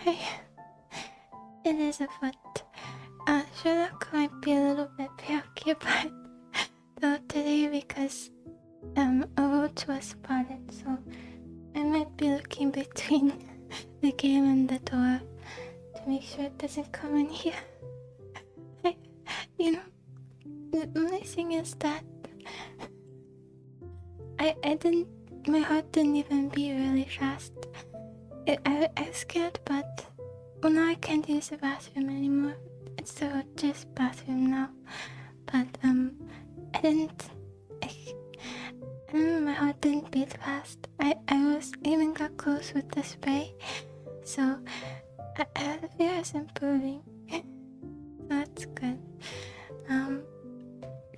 It is a foot. Sherlock might be a little bit preoccupied though today because a roach was spotted, so I might be looking between the game and the door to make sure it doesn't come in here. The only thing is that my heart didn't even beat really fast. I was scared, but now I can't use the bathroom anymore. It's the roach's bathroom now. But I remember my heart didn't beat fast. I even got close with the spray, so the fear is improving. So that's good.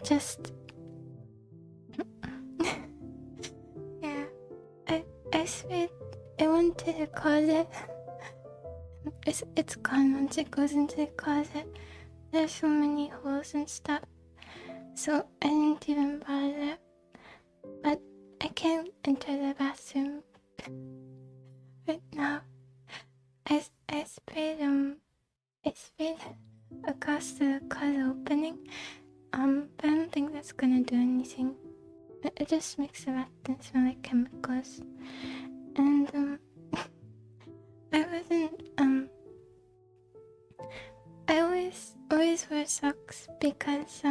Just yeah, I sprayed. I went to the closet. It's gone once it goes into the closet. There's so many holes and stuff, so I didn't even bother. But I can't enter the bathroom right now. I sprayed across the closet opening. But I don't think that's gonna do anything. It just makes the bathroom smell like chemicals. And I always wear socks because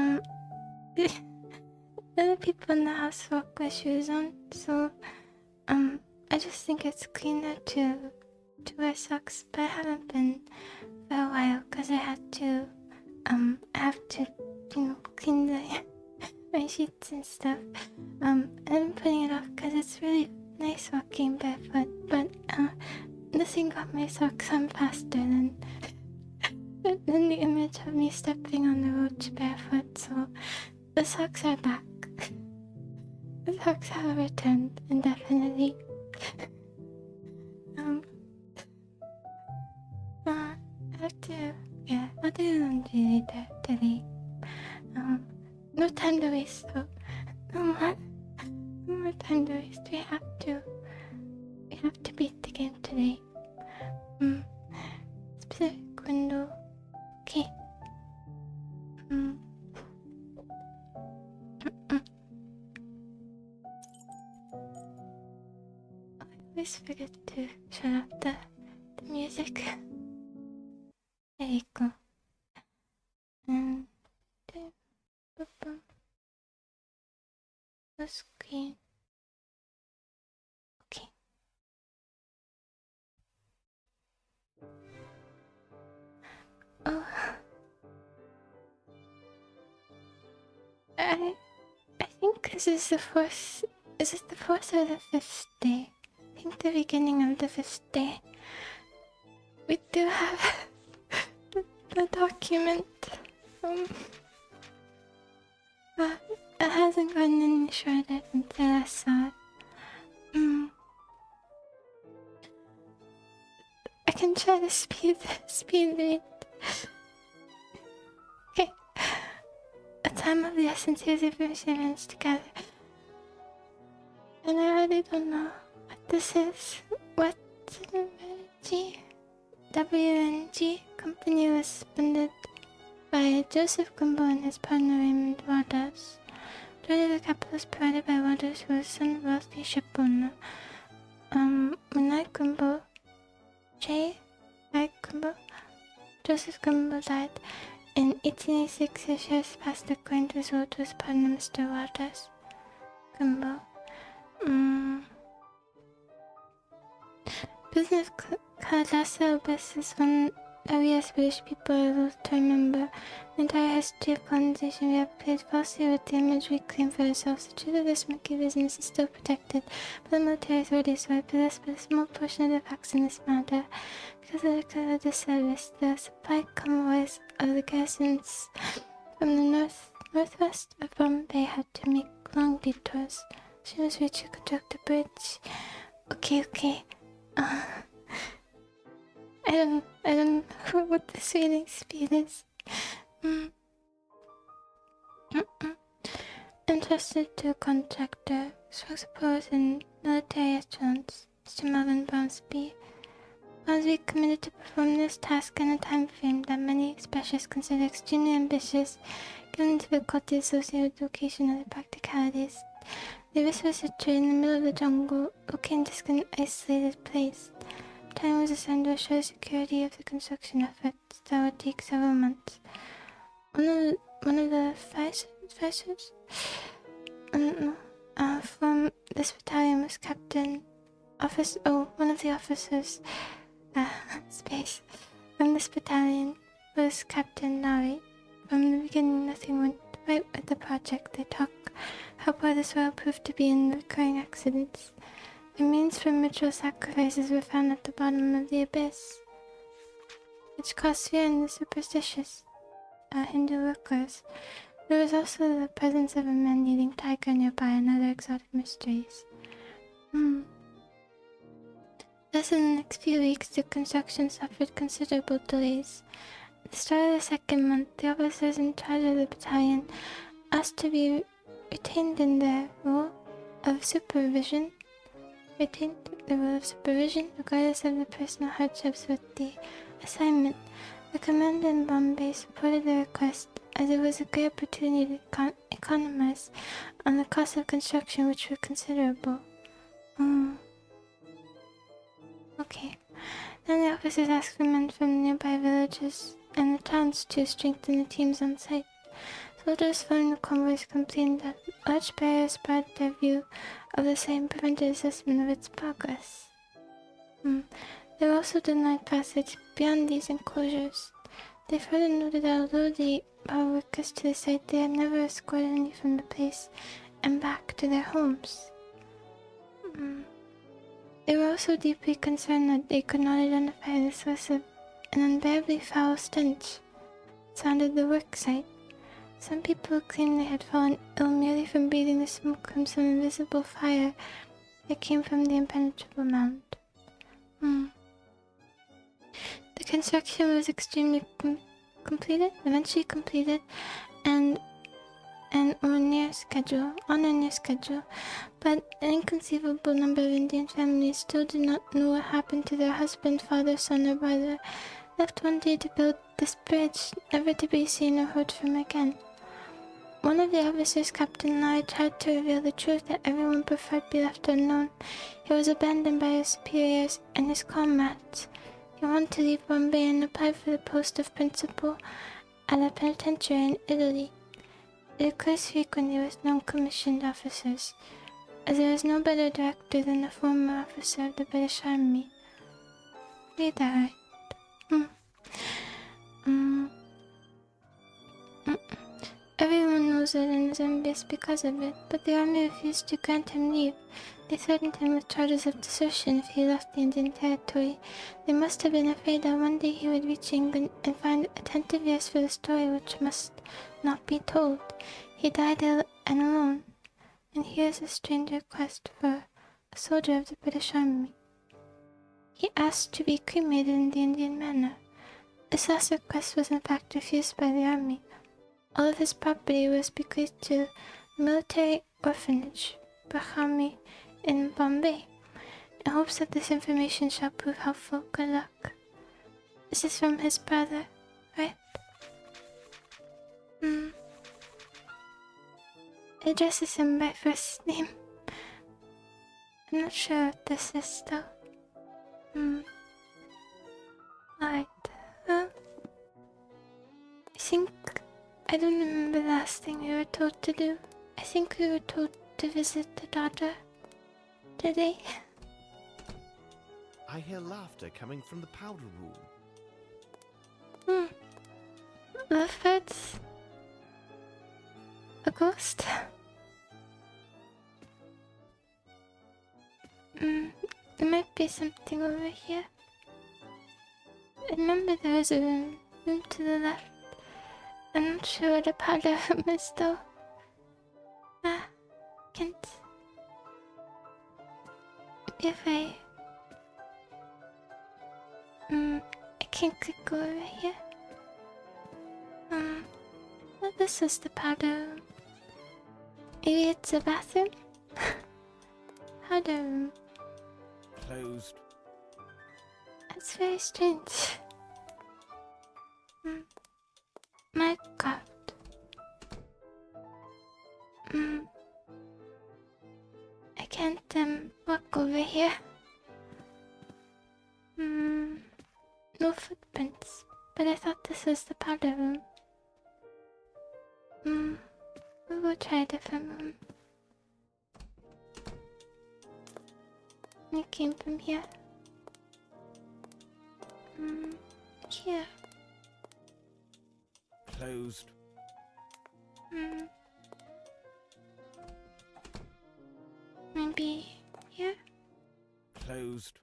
other people in the house walk with shoes on, so I just think it's cleaner to wear socks. But I haven't been for a while because I have to clean my sheets and stuff. I'm putting it off because it's really nice walking barefoot, but nothing got my socks on faster than the image of me stepping on the roach barefoot. So the socks are back. The socks have returned indefinitely. I'll do laundry later today. No time to waste, so no more time to waste. We have to beat the game today. Specific window. Okay. I always forget to shut off the music. There you go. And the screen. Okay. Oh, I think this is the fourth. Is it the fourth or the fifth day? I think the beginning of the fifth day. We do have the document. It hasn't gotten any shorter until I saw it. I can try to speed read. Okay. A time of the essence, here's information arranged together. And I already don't know what this is. What? WNG company was funded by Joseph Gumbo and his partner Raymond Waters. During the capital was provided by Waters, who was son of a wealthy ship owner. Joseph Gumbo died in 1886. His shares passed the coin to his partner, Mr. Waters. Gumbo. Business class Elvis is one that we as British people are able to remember. The entire history of colonization, we have played falsely with the image we claim for ourselves. The truth of this monkey business is still protected by the military authorities, so I possess but a small portion of the facts in this matter. Because of the disservice, the supply convoys of the garrisons from the northwest of Bombay had to make long detours. As soon as we reached to construct the bridge. Okay. I don't know what the reading speed is. Entrusted to a contractor, spokesperson in military assurance, Mr. Melvin Brownsby. We committed to perform this task in a time frame that many specialists consider extremely ambitious, given the difficulty associated with the location of the practicalities. The abyss was situated in the middle of the jungle, located in a distant, isolated place. Time was assigned to assure the security of the construction efforts that would take several months. One of the officers from this battalion was one of the officers space from this battalion was Captain Nari. From the beginning, nothing went right with the project. They talk how poor the soil proved to be in the recurring accidents. The means for ritual sacrifices were found at the bottom of the abyss, which caused fear in the superstitious Hindu workers. There was also the presence of a man-eating tiger nearby and other exotic mysteries. Thus, in the next few weeks, the construction suffered considerable delays. At the start of the second month, the officers in charge of the battalion asked to be retained in their role of supervision, regardless of the personal hardships with the assignment. The commander in Bombay supported the request, as it was a great opportunity to economize on the cost of construction, which were considerable. Okay. Then the officers asked for men from nearby villages and the towns to strengthen the teams on site. Soldiers following the convoys complained that large barriers barred their view of the site and prevented assessment of its progress. They were also denied passage beyond these enclosures. They further noted that although they brought workers to the site, they had never escorted any from the place and back to their homes. They were also deeply concerned that they could not identify the source of an unbearably foul stench surrounded the work site. Some people claimed they had fallen ill merely from breathing the smoke from some invisible fire that came from the impenetrable mound. The construction was extremely eventually completed, and on or near schedule, but an inconceivable number of Indian families still do not know what happened to their husband, father, son, or brother, left one day to build this bridge, never to be seen or heard from again. One of the officers, Captain Lai, tried to reveal the truth that everyone preferred be left unknown. He was abandoned by his superiors and his comrades. He wanted to leave Bombay and apply for the post of principal at a penitentiary in Italy. It occurs frequently with non-commissioned officers, as there is no better director than the former officer of the British Army. Read that right. Everyone knows it and is envious because of it, but the army refused to grant him leave. They threatened him with charges of desertion if he left the Indian territory. They must have been afraid that one day he would reach England and find attentive ears for the story which must not be told. He died ill and alone, and here's a strange request for a soldier of the British Army. He asked to be cremated in the Indian manner. This last request was in fact refused by the army. All of his property was bequeathed to the military orphanage, Brahmi, in Bombay, in hopes that this information shall prove helpful. Good luck. This is from his brother, right? It addresses him by first name. I'm not sure what this is though. Alright. I don't remember the last thing we were told to do. I think we were told to visit the daughter today. I hear laughter coming from the powder room. Lovebirds? A ghost? There might be something over here. I remember there was a room to the left. I'm not sure what a powder room is though. Can't. If I can't click over here. Well, this is the powder room. Maybe it's a bathroom? Powder room. Closed. It's very strange. My God. I can't walk over here. No footprints. But I thought this was the powder room. We will try a different room. It came from here. Here. Closed. Maybe here? Closed.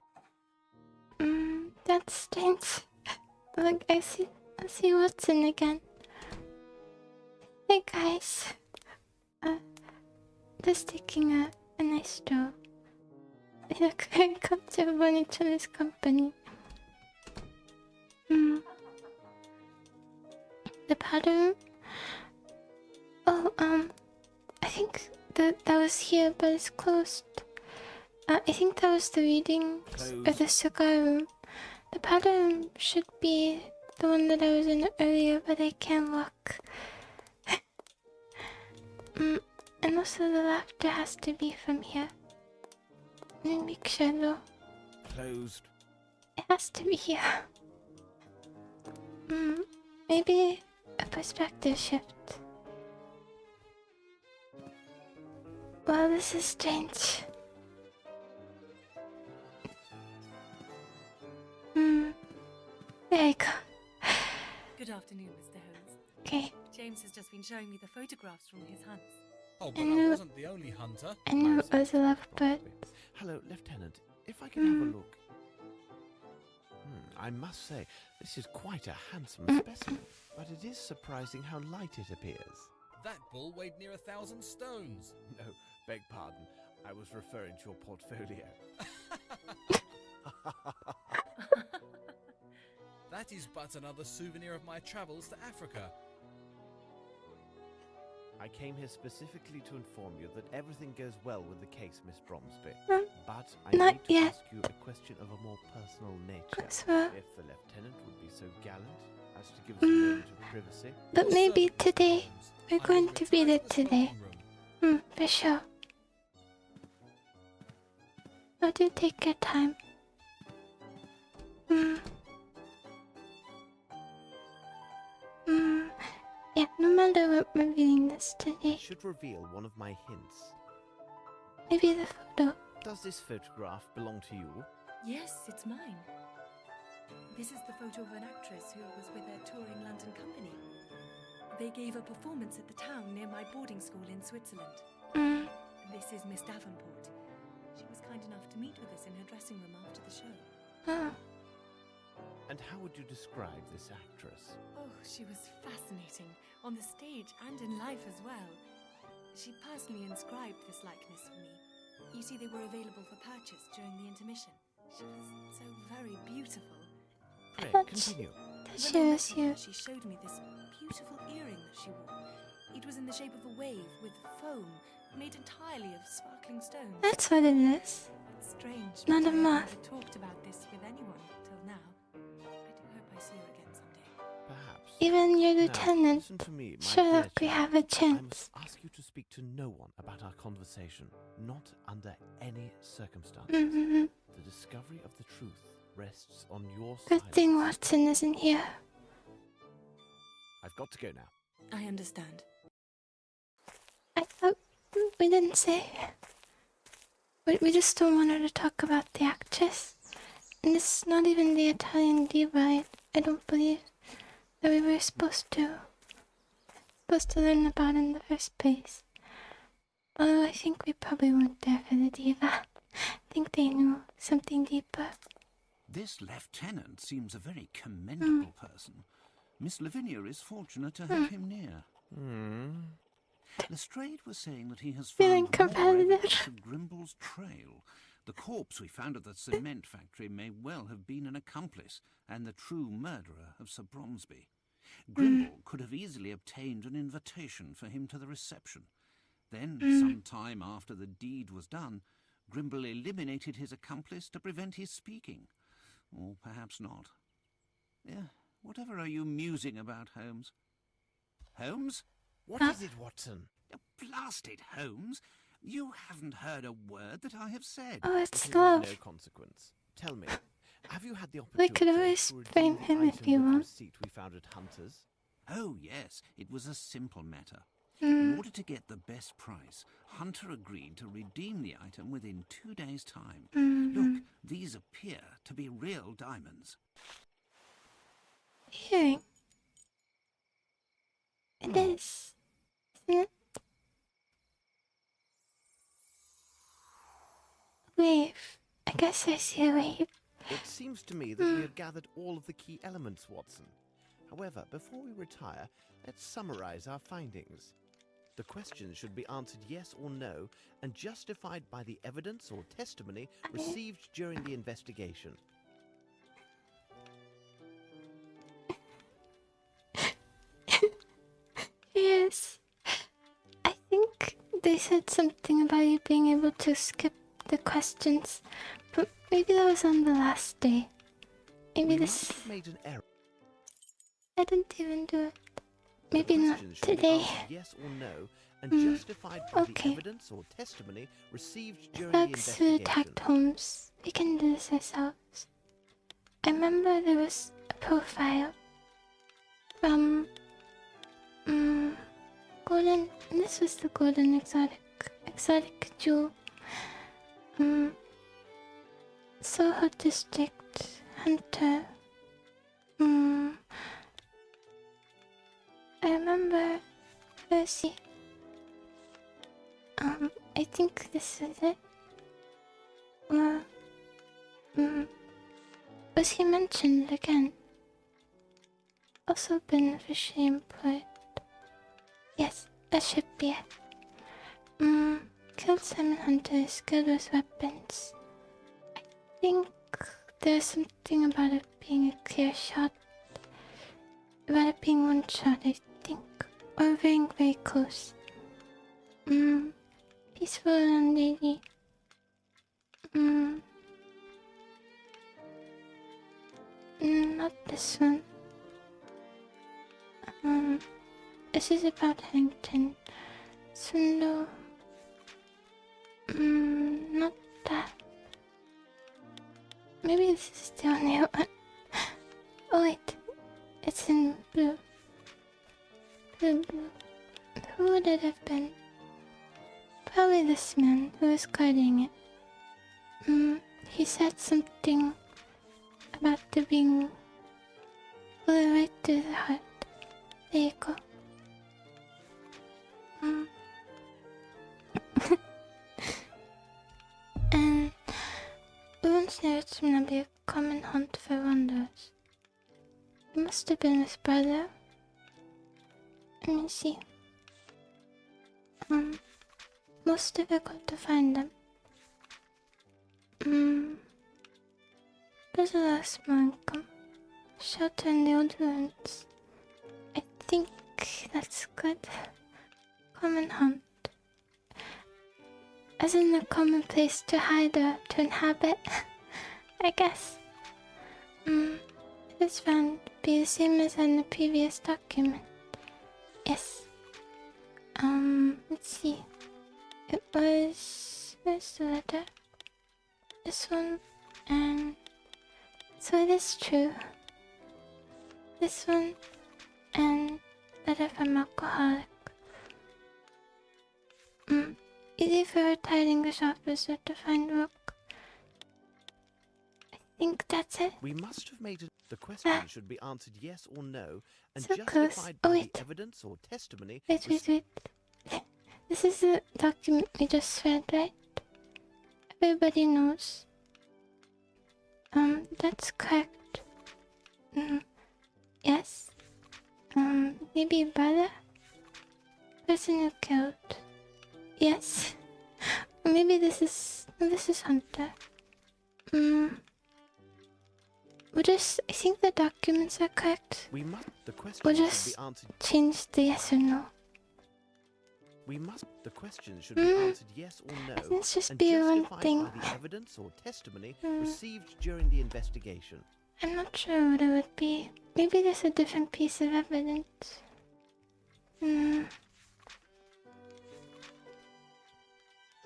That's strange. Look, I see Watson again. Hey guys. Just taking a nice stroll. They look very comfortable in each other's company. The powder room? Oh, I think that was here, but it's closed. I think that was the reading or the cigar room. The powder room should be the one that I was in earlier, but I can't look. And also the laughter has to be from here. Let me make sure though. Closed. It has to be here. Maybe a perspective shift. Well, this is strange. There you go. Good afternoon, Mr. Holmes. Okay. James has just been showing me the photographs from his hunts. Oh, but I wasn't the only hunter. I knew it was a lovebird. Hello, Lieutenant. If I can have a look. I must say, this is quite a handsome specimen, but it is surprising how light it appears. That bull weighed near 1,000 stones. No, beg pardon. I was referring to your portfolio. That is but another souvenir of my travels to Africa. I came here specifically to inform you that everything goes well with the case, Miss Bromsby. But I Not need to yet. ask you a question of a more personal nature. So, If the lieutenant would be so gallant as to give us a moment of privacy. but maybe today. We're going to read it today. For sure. Oh, do take your time. Yeah, no matter what, we're reading this today. It should reveal one of my hints. Maybe the photo. Does this photograph belong to you? Yes, it's mine. This is the photo of an actress who was with a touring London company. They gave a performance at the town near my boarding school in Switzerland. This is Miss Davenport. She was kind enough to meet with us in her dressing room after the show. And how would you describe this actress? Oh, she was fascinating, on the stage and in life as well. She personally inscribed this likeness for me. You see, they were available for purchase during the intermission. She was so very beautiful. Pray, continue. That shows you. She showed me this beautiful earring that she wore. It was in the shape of a wave with foam, made entirely of sparkling stones. That's what it is. It's strange. Not but a I moth. haven't talked about this with anyone till now. I do hope I see her again someday. Perhaps. Even your Now, lieutenant. listen to me, my Sherlock, we dear have a chap. I chance. must ask you to speak to no one about our conversation, not under any circumstances. The discovery of the truth rests on your Good side. thing Watson isn't here. I've got to go now. I understand. I thought we didn't say. We just don't want her to talk about the actress. And it's not even the Italian diva, I don't believe, that we were supposed to learn about in the first place. Although I think we probably weren't there for the diva. I think they knew something deeper. This lieutenant seems a very commendable person. Miss Lavinia is fortunate to have him near. Lestrade was saying that he has Feeling found more competitive. evidence of Grimble's trail. The corpse we found at the cement factory may well have been an accomplice and the true murderer of Sir Bromsby. Grimble could have easily obtained an invitation for him to the reception. Then, some time after the deed was done, Grimble eliminated his accomplice to prevent his speaking. or perhaps not. Yeah, whatever are you musing about, Holmes? Holmes? What is it, Watson? Blast it, Holmes! You haven't heard a word that I have said. Oh, It it's is of love. no consequence. Tell me, have you had the We opportunity could always to blame redeem the him if item you with the want. receipt we found at Hunter's? Oh, yes, it was a simple matter. In order to get the best price, Hunter agreed to redeem the item within 2 days' time. Look, these appear to be real diamonds. Hearing. It is, isn't it? Wave. I guess I see a wave. It seems to me that we have gathered all of the key elements, Watson. However, before we retire, let's summarize our findings. The questions should be answered yes or no and justified by the evidence or testimony received during the investigation. Yes. I think they said something about you being able to skip the questions, but maybe that was on the last day. Maybe We this. must have made an error. I didn't even do it. The Maybe not questions should be today. answered yes or no and justified by okay. the evidence or testimony received during the That's who investigation. attacked Holmes. We can do this ourselves. I remember there was a profile from Golden. This was the Golden Exotic Jewel. Soho District Hunter. I remember Percy. I think this is it. Was he mentioned again? Also beneficially employed. Yes, that should be it. Killed Simon Hunter, is good with weapons. I think there's something about it being a clear shot. About it being one shot, I think. Or very, very close. Peaceful and lady. Not this one. This is about Harrington. Swindle. Not that. Maybe this is the only one. Oh wait, it's in blue. Blue. Who would it have been? Probably this man who was guarding it. He said something about the being bullet right through the heart. There you go. And wounds near its may be a common haunt for wanderers. It must have been his brother. Let me see. Most difficult to find them. There's a lot of small income. Shelter in the old ruins. I think that's good. Common haunt. As in a common place to hide or to inhabit, I guess. This found to be the same as in the previous document. Yes. Let's see. It was... where's the letter? This one, and... so it is true. This one, and letter from alcoholic. Easy for a retired English officer to find work. I think that's it. We must have made it. The question should be answered yes or no and So justified close. by Oh, the wait. evidence or testimony. Wait. This is the document we just read, right? Everybody knows. That's correct. Yes. Maybe brother? Person who killed. Yes. Maybe this is Hunter. I think the documents are correct. The question We'll should just be answered. change the yes or no. The question should be answered yes or no, Let's just and be one justified thing. by the evidence or testimony received during the investigation. I'm not sure what it would be. Maybe there's a different piece of evidence.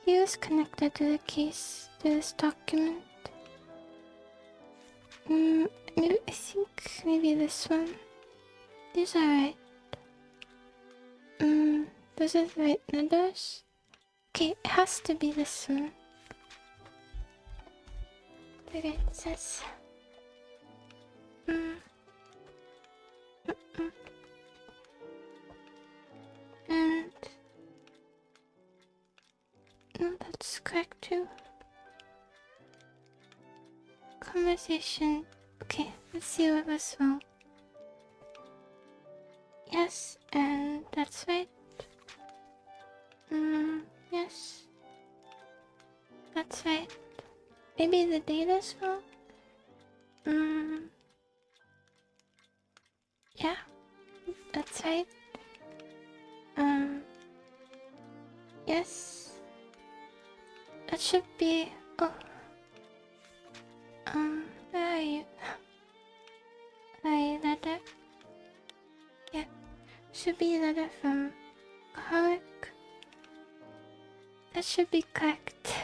He was connected to the case, to this document. Maybe, I think maybe this one. These are right. Those are the right letters. Okay, it has to be this one. Okay, it says. And no, that's correct too. Conversation. Okay, let's see what was wrong. Yes, and that's right. Yes. That's right. Maybe the data's wrong? Yeah. That's right. Yes. That should be... Oh. Where are you? Hi, letter? Yeah. Should be a letter from Clark. That should be correct.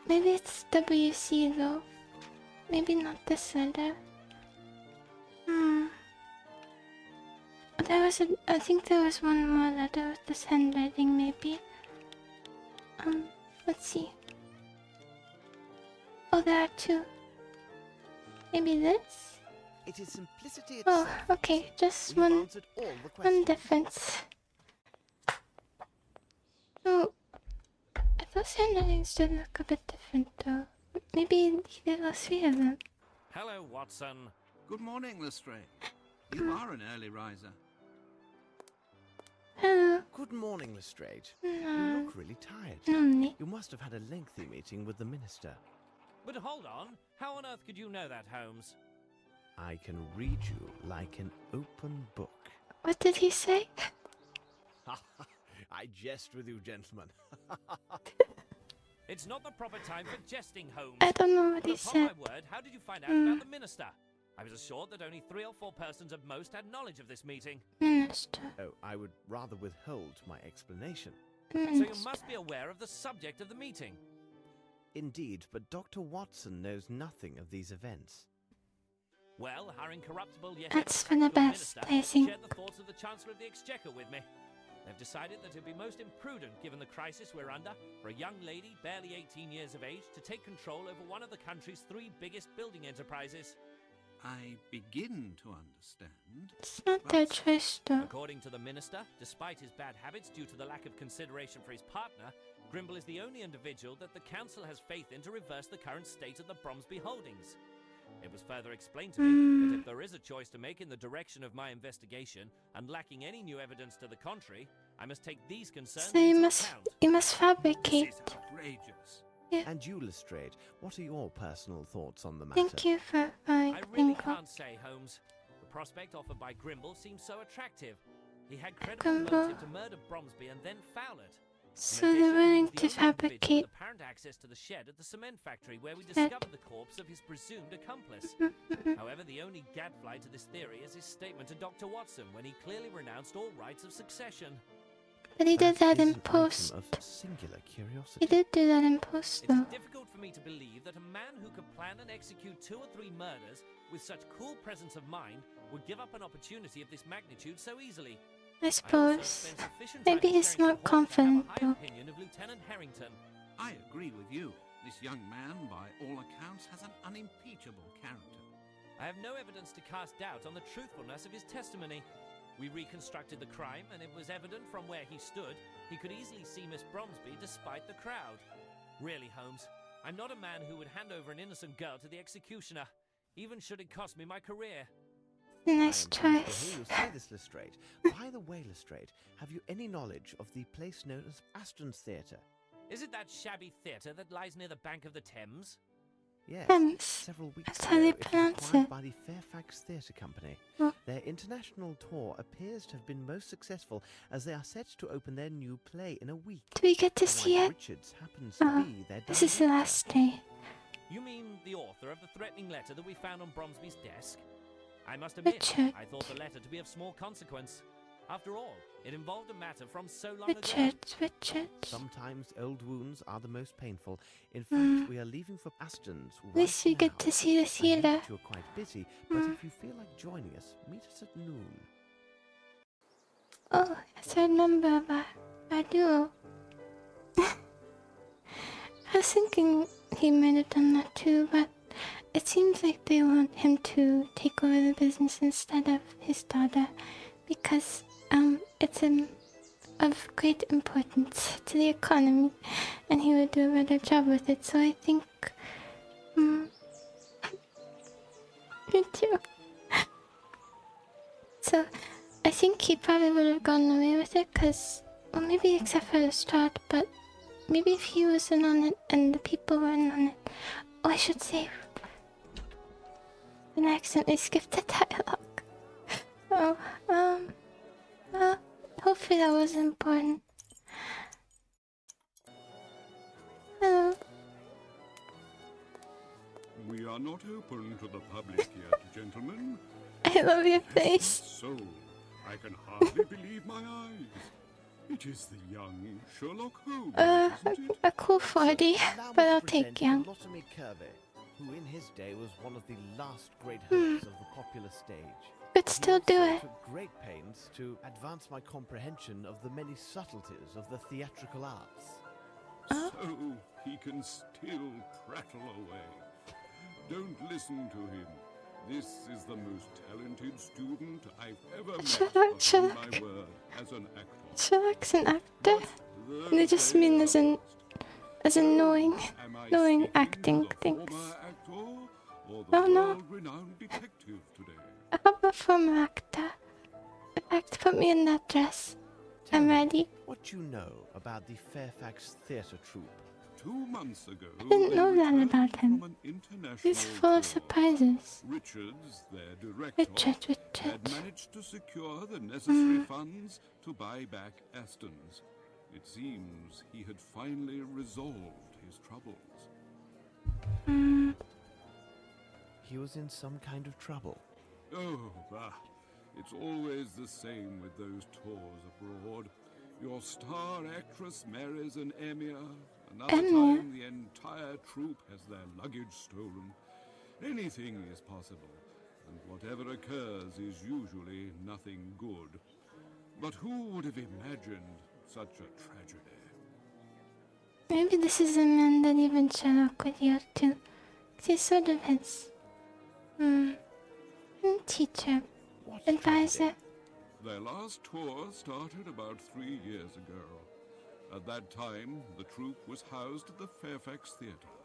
Maybe it's WC though. Maybe not this letter. I think there was one more letter with this handwriting maybe. Let's see. Oh, there are two. Maybe this? It is simplicity Oh, itself. okay, just We have one answered all the questions. difference. Oh, I thought handwritings did look a bit different though. Maybe he did all three of them. Hello, Watson. Good morning, Lestrade. You are an early riser. Hello. Good morning, Lestrade. No. You look really tired. Lonely. You must have had a lengthy meeting with the minister. But hold on. How on earth could you know that, Holmes? I can read you like an open book. What did he say? I jest with you, gentlemen. It's not the proper time for jesting, Holmes. I don't know what But he upon said. my word, how did you find out about the minister? I was assured that only 3 or 4 persons at most had knowledge of this meeting. Minister. Oh, I would rather withhold my explanation. So you Minister. must be aware of the subject of the meeting. Indeed, but Dr. Watson knows nothing of these events. Well, our incorruptible yet That's for the practical best, minister I think. shared the thoughts of the Chancellor of the Exchequer with me. They've decided that it would be most imprudent, given the crisis we're under, for a young lady barely 18 years of age to take control over one of the country's 3 biggest building enterprises. I begin to understand. It's not their choice though. According to the minister, despite his bad habits due to the lack of consideration for his partner, Grimble is the only individual that the council has faith in to reverse the current state of the Bromsby holdings. It was further explained to me that if there is a choice to make in the direction of my investigation, and lacking any new evidence to the contrary, I must take these concerns So you into must account. fabricate. This is outrageous. And you, Lestrade, what are your personal thoughts on the matter? Thank you for I really info. can't say, Holmes. The prospect offered by Grimble seems so attractive. He had credible Grimble. motive to murder Bromsby and then foul it. So they're willing to fabricate. With apparent access to the shed at the cement factory where we discovered the corpse of his presumed accomplice. However, the only gadfly to this theory is his statement to Dr. Watson when he clearly renounced all rights of succession. But he did that is in an post. item of singular curiosity. He did do that in post It's though. difficult for me to believe that a man who could plan and execute 2 or 3 murders with such cool presence of mind would give up an opportunity of this magnitude so easily. I I also suppose. spent sufficient Maybe time he's preparing not for Hall to have a confident high though. opinion of Lieutenant Harrington. I agree with you. This young man, by all accounts, has an unimpeachable character. I have no evidence to cast doubt on the truthfulness of his testimony. We reconstructed the crime, and it was evident from where he stood he could easily see Miss Bromsby despite the crowd. Really, Holmes, I'm not a man who would hand over an innocent girl to the executioner, even should it cost me my career. Nice I am pleased choice. to hear you say this, Lestrade. By the way, Lestrade, have you any knowledge of the place known as Aston's Theatre? Is it that shabby theatre that lies near the bank of the Thames? Yes, Thames. several weeks That's ago, how they it was pronounce acquired it. by the Fairfax Theatre Company. Oh. Their international tour appears to have been most successful, as they are set to open their new play in a week. Do we get to Dwight see it? Richards happens to Oh, be their this is the director. last day. You mean the author of the threatening letter that we found on Bromsby's desk? I must admit, Richard. I thought the letter to be of small consequence. After all, it involved a matter from so long ago. Richard. Sometimes old wounds are the most painful. In fact, we are leaving for Aston's At right least we now. get to see the I know theatre. that you're quite busy, but if you feel like joining us, meet us at noon. Oh, yes, I remember I do. I was thinking he might have done that too, but it seems like they want him to take over the business instead of his daughter, because it's of great importance to the economy, and he would do a better job with it. So I think, me too. So I think he probably would have gone away with it, cause, well, maybe except for the start, but maybe if he wasn't on it and the people weren't on it. Oh, I should say. And I accidentally skipped the dialogue. Oh, well, hopefully that wasn't important. Hello. We are not open to the public yet, gentlemen. I love your face. So, I can hardly believe my eyes. It is the young Sherlock Holmes, isn't it? A cool 40, Allow me but to I'll present take young. Lotamy Kirby, who in his day was one of the last great hopes of the popular stage. Could still do He also it. took great pains to advance my comprehension of the many subtleties of the theatrical arts. Oh. So, he can still prattle away. Don't listen to him. This is the most talented student I've ever met, Sherlock. upon my word, as an actor. Sherlock's an actor. But They just those mean days are as past. in knowing Am I knowing speaking acting to the things. former actor or the Oh, no. world-renowned detective today? I'm a former actor. In fact, put me in that dress. Tell I'm me, ready. what do you know about the Fairfax Theatre Troupe? 2 months ago, I didn't they know that returned about him. from an international He's full of tour. surprises. Richards, their director, Richard. had managed to secure the necessary funds to buy back Aston's. It seems he had finally resolved his troubles. He was in some kind of trouble. Oh, it's always the same with those tours abroad. Your star actress marries an emir. Another time, the entire troupe has their luggage stolen. Anything is possible, and whatever occurs is usually nothing good. But who would have imagined such a tragedy? Maybe this is a man that even Sherlock would yield to. 'Cause he's sort of his teacher, What advisor. Their last tour started about 3 years ago. At that time, the troupe was housed at the Fairfax Theatre.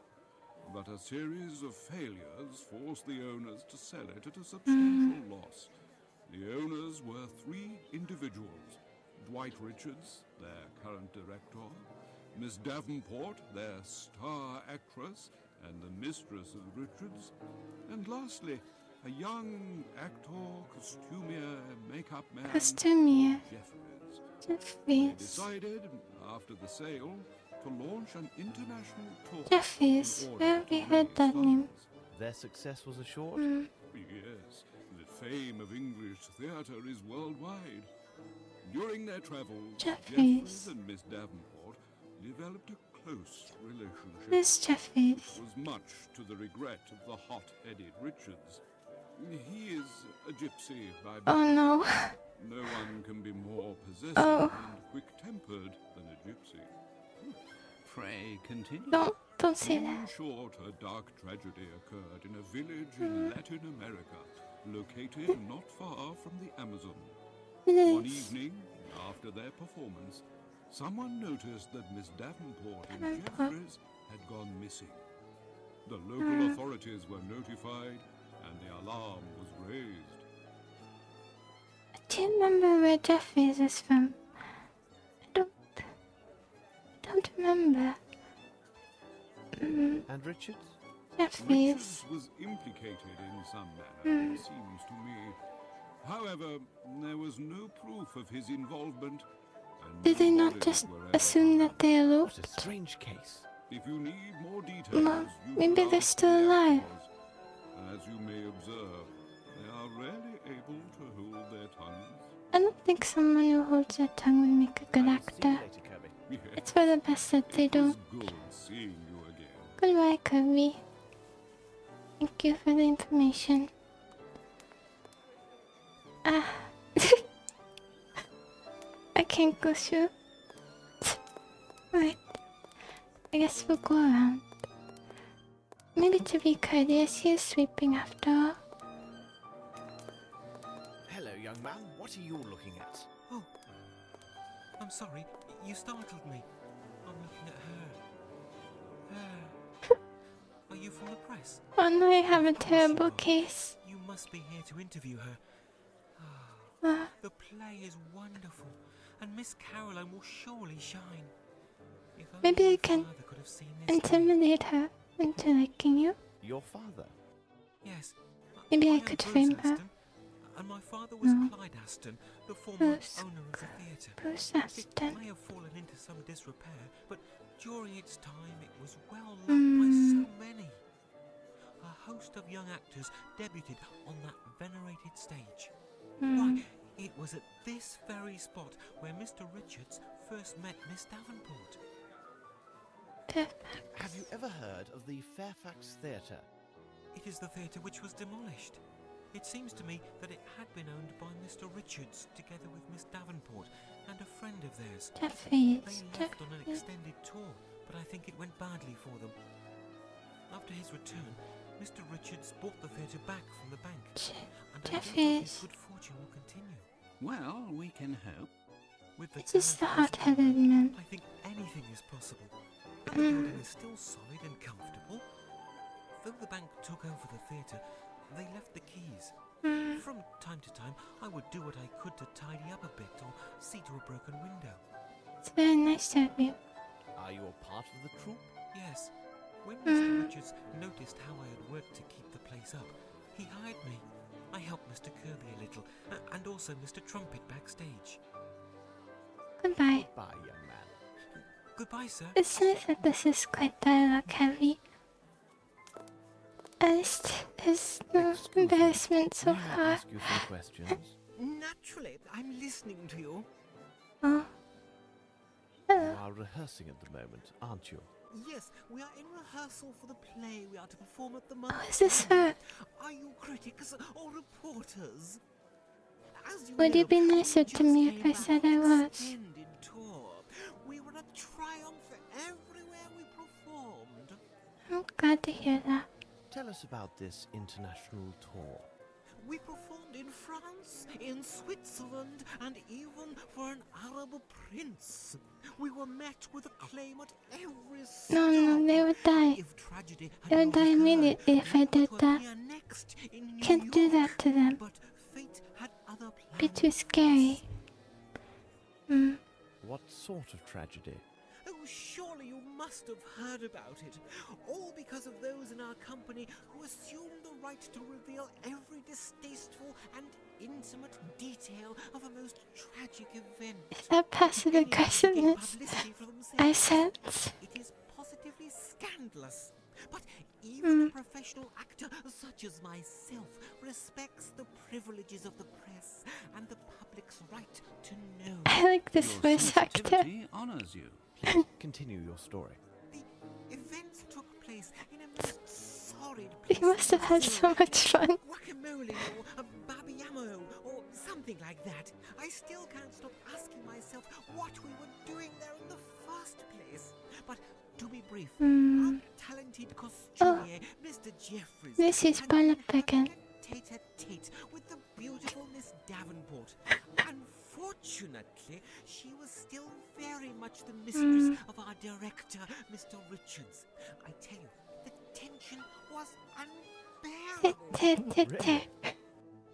But a series of failures forced the owners to sell it at a substantial loss. The owners were 3 individuals: Dwight Richards, their current director, Miss Davenport, their star actress and the mistress of Richards, and lastly, a young actor, costumier, makeup man, Costumier. Jeffries. They Jeffries. decided, after the sale, to launch an international tour. Jeffries. in order Where have to we heard raise that name? funds. Their success was assured? Yes, the fame of English theatre is worldwide. During their travels, Jeffries. Jeffries and Miss Davenport developed a close relationship. Where's Jeffries? It was much to the regret of the hot-headed Richards. He is a gypsy by birth. Oh no. No one can be more possessive Oh. and quick-tempered than a gypsy. Pray continue. Don't say In that. short, a dark tragedy occurred in a village in Latin America, located not far from the Amazon. It One is. evening, after their performance, someone noticed that Miss Davenport and Davenport. Jeffries had gone missing. The local authorities were notified, and the alarm was raised. I can't remember where Jeffries is from. I don't remember. And Richards? Jeffries. Richards was implicated in some manner, it seems to me. However, there was no proof of his involvement. And Did they no not bodies just were ever assume that found. they What a eloped? strange case. If you need more details, Well, you maybe should they're ask still the alive. actors. As you may observe, they are rarely able to hold their tongues. I don't think someone who holds their tongue would make a good I will see you actor. later, Kirby. Yes, It's for the best that they it was don't. good seeing you again. Goodbye, Kirby. Thank you for the information. Ah. I can't go through. Right. I guess we'll go around. Maybe to be courteous, he is sweeping after all. Hello, young man. What are you looking at? Oh, I'm sorry. You startled me. I'm looking at her. Are you from the press? Oh no, I have a Of course terrible you are. case. You must be here to interview her. Ah, The play is wonderful, and Miss Caroline will surely shine. If only maybe I your can father could have seen this play. intimidate her into liking you. Your father. Yes. Maybe I am could Bruce frame her. Aston, and my father was No. Clyde Aston, the former Bruce. owner of the theatre. Bruce It Aston. may have fallen into some disrepair, but during its time it was well loved by so many. A host of young actors debuted on that venerated stage. Why, it was at this very spot where Mr. Richards first met Miss Davenport. Have you ever heard of the Fairfax Theatre? It is the theatre which was demolished. It seems to me that it had been owned by Mr. Richards together with Miss Davenport and a friend of theirs. Jeffries. They left on an extended tour, but I think it went badly for them. After his return, Mr. Richards bought the theatre back from the bank, and I don't think his good fortune will continue. Well, we can hope. With the This is the talent of this hot-headed woman, man. I think anything is possible. And the building is still solid and comfortable. Though the bank took over the theatre, they left the keys. From time to time, I would do what I could to tidy up a bit or see to a broken window. It's very nice of you. Are you a part of the troupe? Yes, when Mr. Richards noticed how I had worked to keep the place up, he hired me. I helped Mr. Kirby a little, and also Mr. Trumpet backstage. Goodbye. Bye, young man. Goodbye, sir. It's nice that this is quite dialogue heavy. At least there's no embarrassment so May I far. ask you some questions? Naturally, I'm listening to you. Oh. You Hello. are rehearsing at the moment, aren't you? Yes, we are in rehearsal for the play we are to perform at the month. Oh, is this her? Are you critics or reporters? As you Would know, you be we nicer to just me if came I back said from I an was? extended tour. We were a triumph everywhere we performed. I'm glad to hear that. Tell us about this international tour. We performed in France, in Switzerland, and even for an Arab prince. We were met with acclaim at every stop. No, they would die. If tragedy had They would not die occurred, immediately if we I were did to that. appear next in New Can't do York, that to them. But fate had other plans. Be too scary. What sort of tragedy? Oh, surely you must have heard about it. All because of those in our company who assumed the right to reveal every distasteful and intimate detail of a most tragic event. Is that passive Any attempt to gain aggressiveness publicity for I themselves. sense? It is positively scandalous. But even a professional actor such as myself respects the privileges of the press and the public's right to know. I like this Your voice actor. sensitivity honors you. Please continue your story. The events took place in a most sordid place. You must have had so much fun. Guacamole or a babiyamo or something like that. I still can't stop asking myself what we were doing there in the first place. But to be brief, our talented costumier, Mr. Jeffries, This is had Barnett been again. having a tete-a-tete with the beautiful Miss Davenport. Unfortunately, she was still very much the mistress of our director, Mr. Richards. I tell you, the tension was unbearable.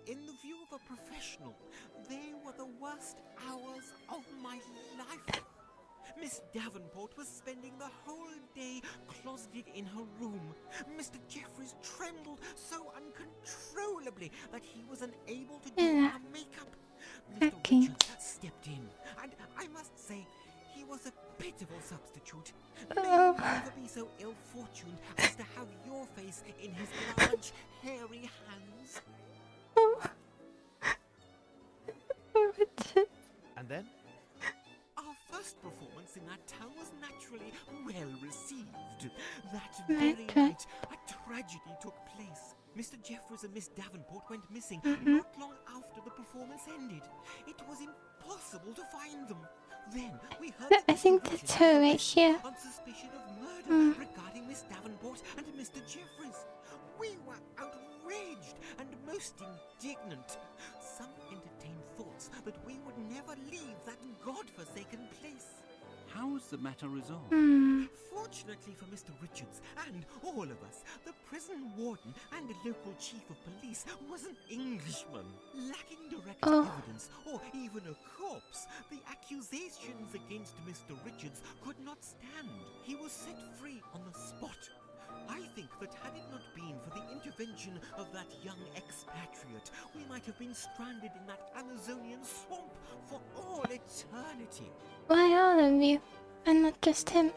In the view of a professional, they were the worst hours of my life. Miss Davenport was spending the whole day closeted in her room. Mr. Jeffries trembled so uncontrollably that he was unable to do her makeup. Mr. Richards stepped in, and I must say, he was a pitiful substitute. May you never be so ill-fortuned as to have your face in his large, hairy hands. And then? Our first performance in that town was naturally well received. That very night, a tragedy took place. Mr. Jeffries and Miss Davenport went missing not long after the performance ended. It was impossible to find them. Then we heard I think that's her right here. on suspicion of murder regarding Miss Davenport and Mr. Jeffries. We were outraged and most indignant. Some entertained thoughts that we would never leave that godforsaken place. How was the matter resolved? Fortunately for Mr. Richards and all of us, the prison warden and the local chief of police was an Englishman. Lacking direct evidence or even a corpse, the accusations against Mr. Richards could not stand. He was set free on the spot. I think that had it not been for the intervention of that young expatriate, we might have been stranded in that Amazonian swamp for all eternity. Why all of you, and not just him?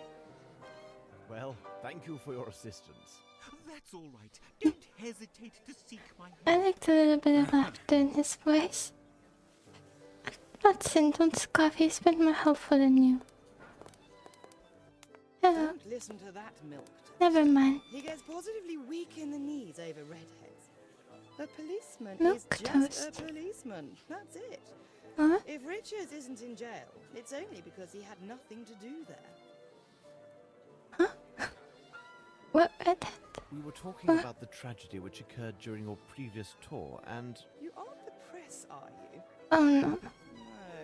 Well, thank you for your assistance. That's all right. Don't hesitate to seek my help. I liked a little bit of laughter in his voice. Watson, don't scoff, he's been more helpful than you. Hello. Don't listen to that milk. Never mind. He gets positively weak in the knees over redheads. A policeman Milk is just toast. a policeman. That's it. Huh? If Richards isn't in jail, it's only because he had nothing to do there. Huh? What redhead? We were talking about the tragedy which occurred during your previous tour, and... You aren't the press, are you? Oh no. No.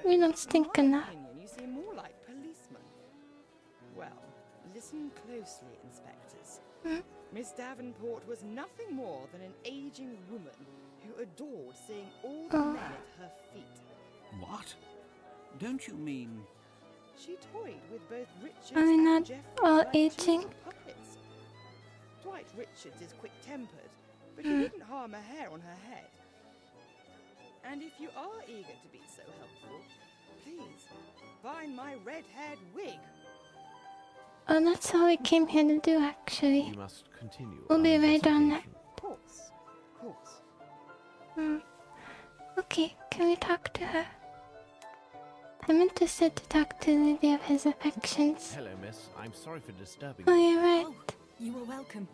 We don't stink In my enough. opinion, you seem more like policemen. Well, listen closely, inspectors. Miss Davenport was nothing more than an aging woman who adored seeing all the men at her feet. What? Don't you mean... She toyed with both Richards Are we and not Jeffrey all like two aging? little puppets. Dwight Richards is quick-tempered, but he didn't harm a hair on her head. And if you are eager to be so helpful, please find my red-haired wig. Oh, that's all we came here to do, actually. You must continue. We'll our be right on that. investigation. Of course. Okay, can we talk to her? I'm interested to talk to the lady of his affections. Hello, miss. I'm sorry for disturbing Oh, you. you're right. Oh, you are welcome.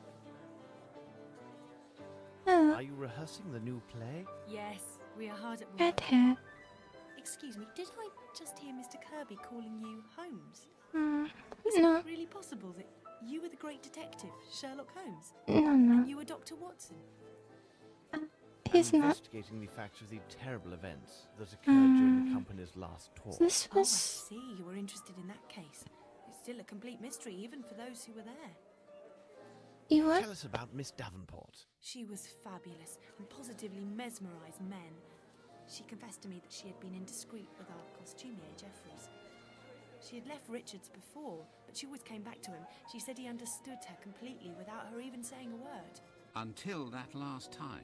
Oh, Are you rehearsing the new play? Yes, we are hard at work. red hair. Excuse me, did I just hear Mr. Kirby calling you Holmes? Is No, it really possible that you were the great detective, Sherlock Holmes, no. and you were Dr. Watson? He's I'm not. investigating the facts of the terrible events that occurred during the company's last tour. This Oh, I was. see. You were interested in that case. It's still a complete mystery, even for those who were there. You what? Tell us about Miss Davenport. She was fabulous and positively mesmerised men. She confessed to me that she had been indiscreet with our costumier, Jeffries. She had left Richards before, but she always came back to him. She said he understood her completely without her even saying a word. Until that last time.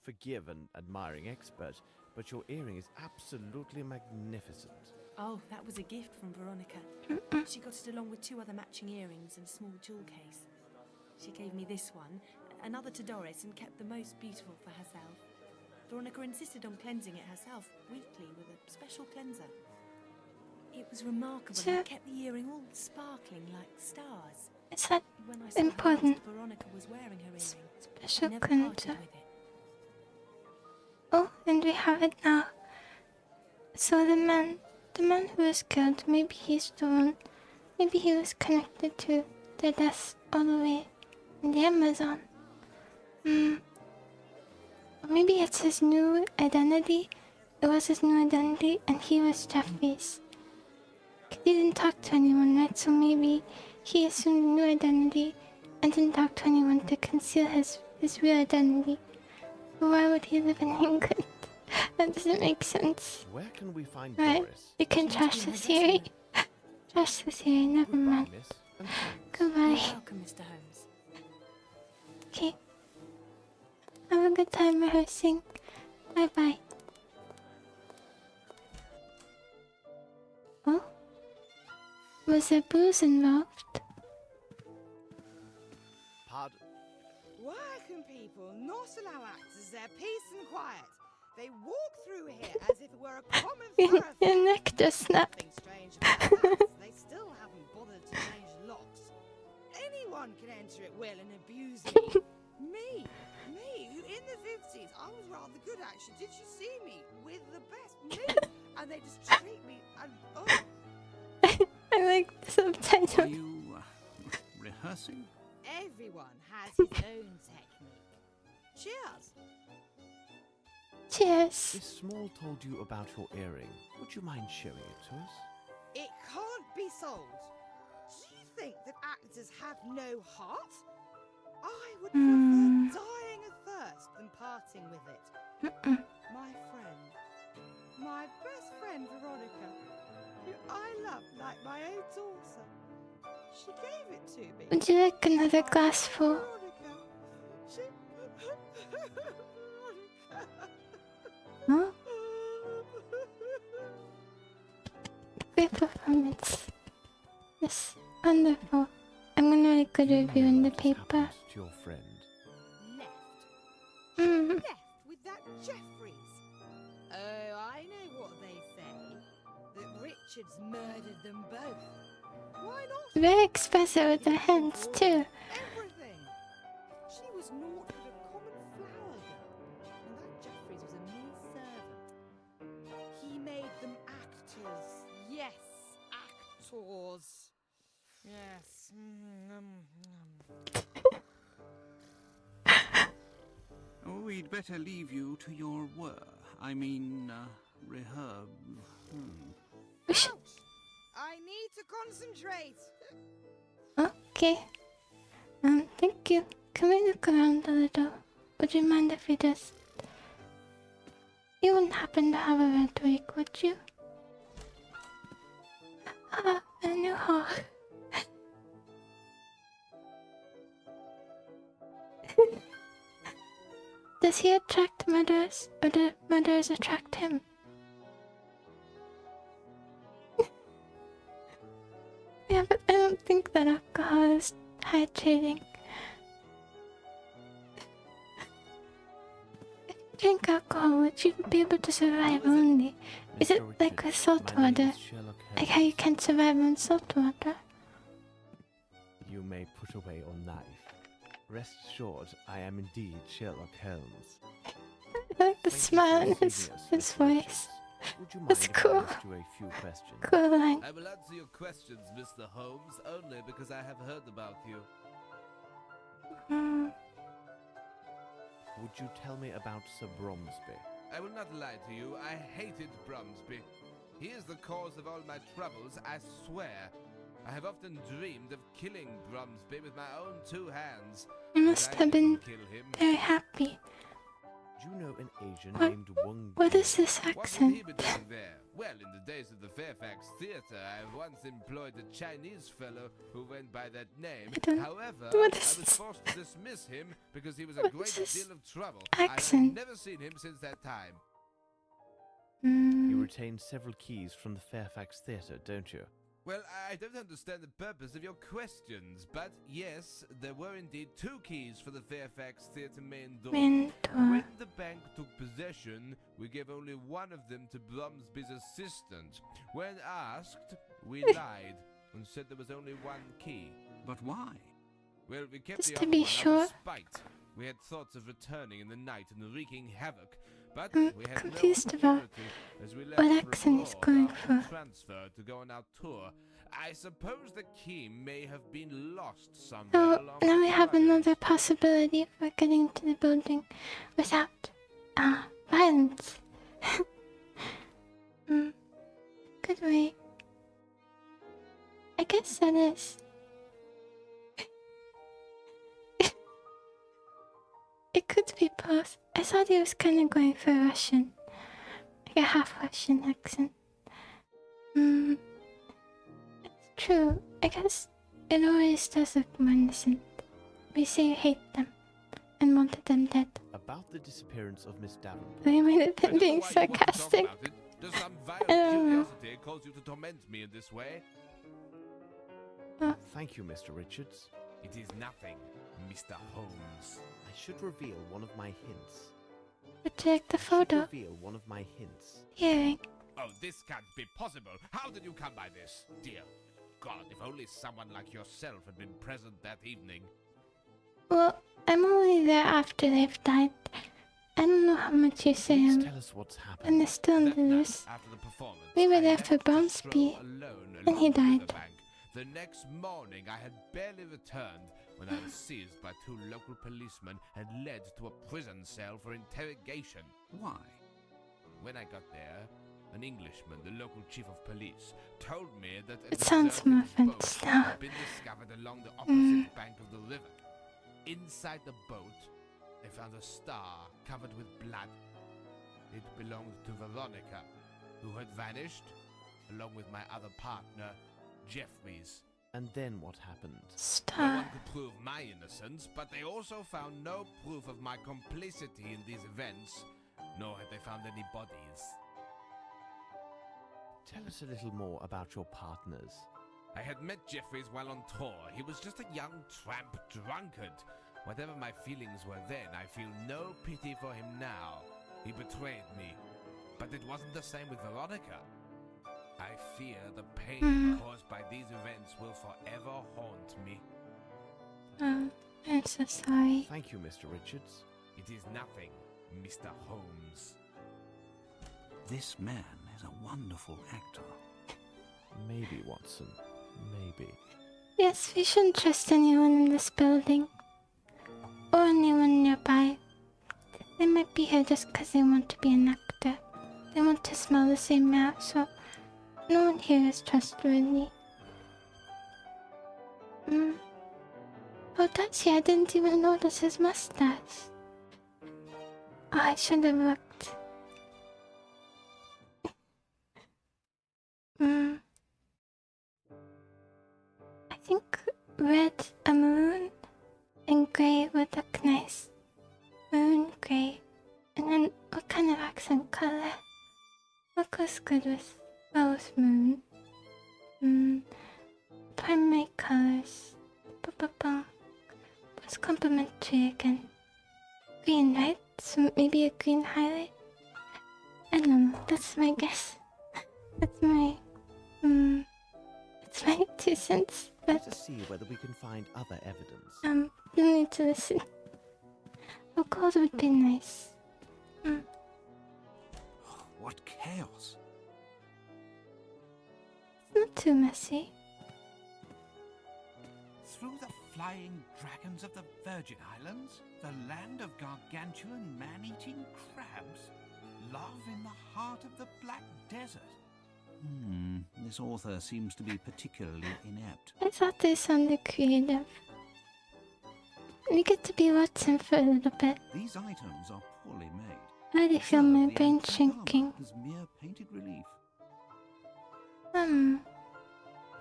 Forgive an admiring expert, but your earring is absolutely magnificent. Oh, that was a gift from Veronica. She got it along with 2 other matching earrings and a small jewel case. She gave me this one, another to Doris, and kept the most beautiful for herself. Veronica insisted on cleansing it herself weekly with a special cleanser. It was remarkable. So- It kept the earring all sparkling like stars. Is that When I saw important? her last, Veronica was wearing her earring. She special never parted cleanser? with it. Oh, and we have it now. So the man who was killed, maybe he's the one. Maybe he was connected to the deaths all the way in the Amazon. Or maybe it's his new identity. It was his new identity, and he was Jeffries. He didn't talk to anyone, right? So maybe he assumed a new identity and didn't talk to anyone to conceal his real identity. Why would he live in England? That doesn't make sense. Where can we find Right, Doris? you can trash the theory. Trash the theory, never Goodbye, mind. miss, and thanks. Goodbye. You're welcome, Mr. Holmes. Okay. Have a good time rehearsing. Bye bye. Oh? Was there booze involved? Pardon? Why can people not allow actors their peace and quiet? They walk through here as if it were a common thoroughfare. Your neck just snapped. Nothing strange about that. They still haven't bothered to change locks. Anyone can enter at will and abuse me. Me, who in the 50s, I was rather good actually. Did you see me? With the best. Me. And they just treat me and I like the subtitle. Are you rehearsing? Everyone has his own technique. Cheers. Cheers. Miss Small told you about your earring. Would you mind showing it to us? It can't be sold. Do you think that actors have no heart? I would prefer dying of thirst than parting with it. My friend, my best friend Veronica, who I love like my own daughter, she gave it to me. Would you like another glass full? Veronica, she... Veronica. Huh? Great performance. Yes, wonderful. I'm gonna write a good review in the paper. Happened to your friend. Left. Left with that Jeffries. Oh, I know what they say. That Richards murdered them both. Why not? Very expressive with their hands too. Everything. She was naught but a common flower girl, and that Jeffries was a mere servant. He made them actors. Yes, actors. Yes. Oh, we'd better leave you to your work. I mean, Ouch. I need to concentrate. Okay. Thank you. Can we look around a little? Would you mind if we just... You wouldn't happen to have a red wig, would you? Ah, a new hawk. Does he attract murderers, or do murderers attract him? Yeah, but I don't think that alcohol is hydrating. If you drink alcohol, would you be able to survive only? Is it Mr. like Richard, with salt my name water? is Sherlock Like how you Holmes. can't survive on salt water? You may put away your knife. Rest assured, I am indeed Sherlock Holmes. I like the Thank you smile in for his saving us, voice. Mr. Richards. Would you mind That's if cool. I asked you a few questions? Cool line. I will answer your questions, Mr. Holmes, only because I have heard about you. Would you tell me about Sir Bromsby? I will not lie to you, I hated Bromsby. He is the cause of all my troubles, I swear. I have often dreamed of killing Bromsby with my own two hands. You but must I have been didn't kill him. very happy. Do you know an Asian What- named Wang What Gu? is this What would he accent? be doing there? Well, in the days of the Fairfax Theatre, I once employed a Chinese fellow who went by that name. I don't- However, what I is was this? forced to dismiss him because he was a What great is this deal of trouble. accent? I've never seen him since that time. You retain several keys from the Fairfax Theatre, don't you? Well, I don't understand the purpose of your questions, but yes, there were indeed two keys for the Fairfax Theatre main door. Mentor. When the bank took possession, we gave only one of them to Bromsby's assistant. When asked, we lied and said there was only one key. but why? Well, we kept Just the to other be one out sure. of spite. We had thoughts of returning in the night and wreaking havoc, but I'm we had confused no about opportunity as we left what for accent he's abroad going after for. transfer to go on our tour. I suppose the key may have been lost somewhere So along now the we have line. another possibility for getting into the building without violence. Good way. I guess that is. It could be both. I thought he was kind of going for Russian. like a half Russian accent. It's true. I guess it always does look more innocent. We say you hate them and wanted them dead. About the disappearance of Miss Davenport. They might have I been don't know being why you want to talk sarcastic. about it. Does some vile I don't know. curiosity cause you to torment me in this way? Thank you, Mr. Richards. It is nothing, Mr. Holmes. I should reveal one of my hints. Would you like the I should photo? reveal one of my hints. Hearing. Oh, this can't be possible. How did you come by this? Dear God, if only someone like yourself had been present that evening. Well, I'm only there after they've died. I don't know how much you say Please tell us what's and happened. they're still in That the night, news. after the performance, We were I there left for to Bromsby, stroll alone and he along the died. riverbank. The next morning, I had barely returned when I was seized by 2 local policemen and led to a prison cell for interrogation. Why? When I got there, an Englishman, the local chief of police, told me that a It sounds deserted more fun boat now. had been discovered along the opposite bank of the river. Inside the boat, I found a star covered with blood. It belonged to Veronica, who had vanished, along with my other partner, Jeffries. And then what happened? No Star. one could prove my innocence, but they also found no proof of my complicity in these events, nor had they found any bodies. Tell us a little more about your partners. I had met Jeffries while on tour. He was just a young tramp drunkard. Whatever my feelings were then, I feel no pity for him now. He betrayed me. But it wasn't the same with Veronica. I fear the pain caused by these events will forever haunt me. Oh, I'm so sorry. Thank you, Mr. Richards. It is nothing, Mr. Holmes. This man is a wonderful actor. Maybe, Watson. Maybe. Yes, we shouldn't trust anyone in this building. Or anyone nearby. They might be here just because they want to be an actor. They want to smell the same air, so no one here is trustworthy. Oh, that's he. I didn't even notice his mustache. Oh, I should have looked. I think red, a maroon, and grey would look nice. Maroon, grey. And then what kind of accent color? What goes good with maroon? Primary colors. What's complementary again? Green, right? So maybe a green highlight? I don't know. That's my guess. That's my... it's my 2 cents. Let But, us see whether we can find other evidence. you need to listen. Oh, gold would be nice. What chaos! It's not too messy. Through the flying dragons of the Virgin Islands, the land of gargantuan man-eating crabs, love in the heart of the Black Desert. This author seems to be particularly inept. I thought they sounded creative. We get to be Watson for a little bit. These items are poorly made. I already feel my Observe the brain antique shrinking. armor as mere painted relief.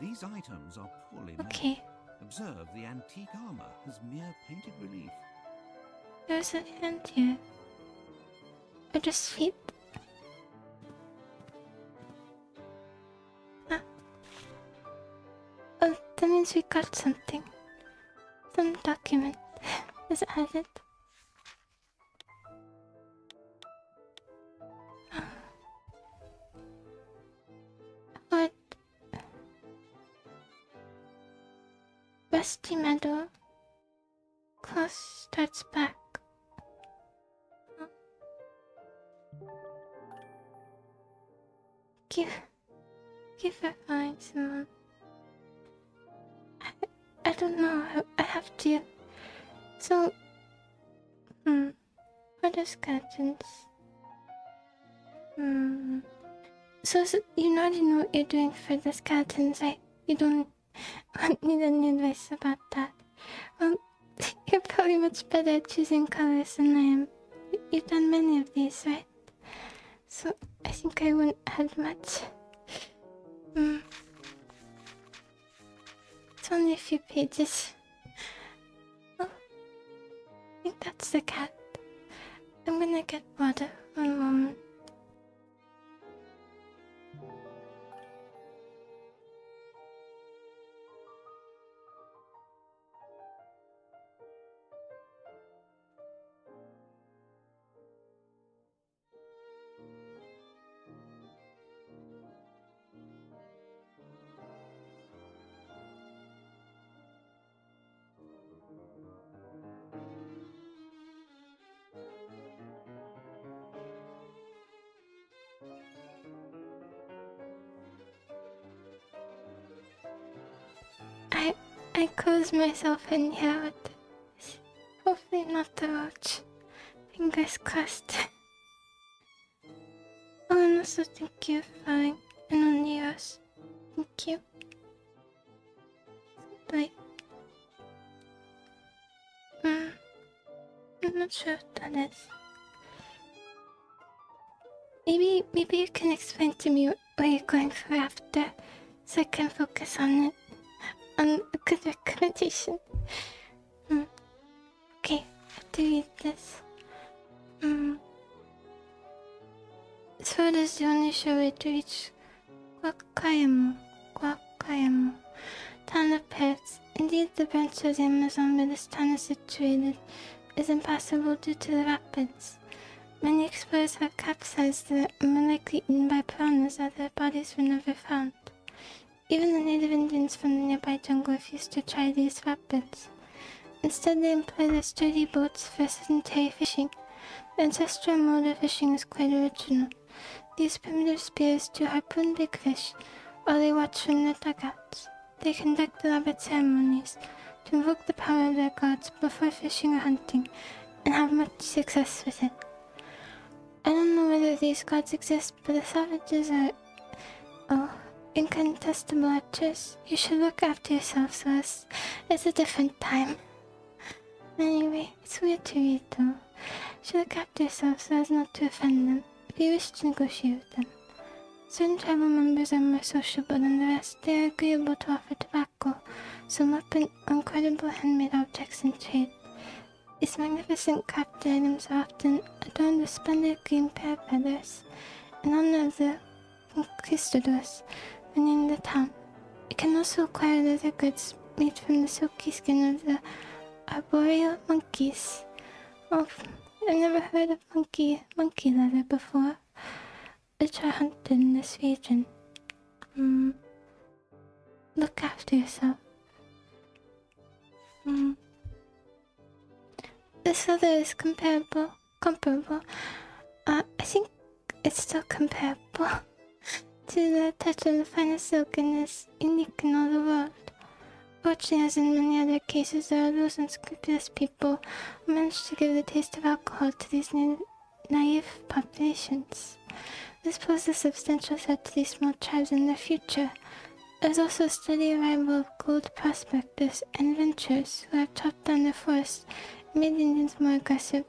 These items are poorly made. Okay. Observe the antique armor as mere painted relief. There's a hand here. Or just feet. Oh, that means we got something. Some document. Does it have it? What? Rusty Meadow. Class starts back. Give her fine, someone. I don't know. I have to. So, what are skeletons? So you already know what you're doing for the skeletons, right? You don't need any advice about that. You're probably much better at choosing colors than I am. You've done many of these, right? so I think I won't have much. It's only a few pages. Oh, I think that's the cat. I'm gonna get water. One moment. I close myself in here with this. Hopefully not the roach. Fingers crossed. Oh, and also thank you for following. And only yours. Thank you. Like, I'm not sure what that is. Maybe you can explain to me what you're going for after, so I can focus on it. On a good recommendation. Okay, I have to read this. This road is the only sure way to reach Guacayamo. Town of pets. Indeed, the branch of the Amazon where this town is situated is impassable due to the rapids. Many explorers have capsized there and were likely eaten by piranhas as their bodies were never found. Even the native Indians from the nearby jungle refused to try these rapids. Instead, they employ their sturdy boats for sedentary fishing. The ancestral mode of fishing is quite original. These primitive spears to harpoon big fish while they watch from their dugouts. They conduct elaborate ceremonies to invoke the power of their gods before fishing or hunting, and have much success with it. I don't know whether these gods exist, but the savages are, incontestable archers. You should look after yourselves, Wes. It's a different time. Anyway, it's weird to read though. You should look after yourselves so as not to offend them, if you wish to negotiate with them. Certain tribal members are more sociable than the rest. They are agreeable to offer tobacco, some weapon, or incredible handmade objects in trade. These magnificent crafted items are often adorned with splendid green pear feathers, in honor of the conquistadors running the town. You can also acquire leather goods made from the silky skin of the arboreal monkeys. Oh, I've never heard of monkey leather before, which are hunted in this region. Look after yourself. This leather is comparable. I think it's still comparable to the touch of the finest silk and is unique in all the world. Fortunately, as in many other cases, there are those unscrupulous people who manage to give the taste of alcohol to these naive populations. This poses a substantial threat to these small tribes in their future. There is also a steady arrival of gold prospectors and adventurers who have chopped down the forests and made Indians more aggressive.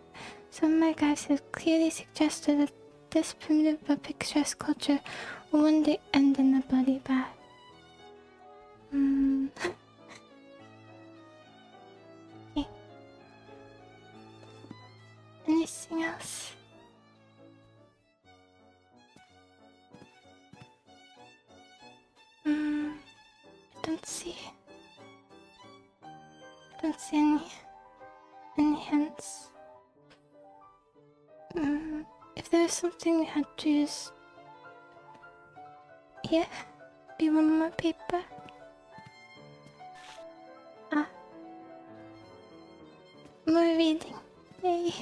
Some of my guides have clearly suggested that this primitive but picturesque culture will one day end in a bloody bath. Okay. Anything else? I don't see any hints. If there was something we had to use here, be one more paper. More reading. Yay.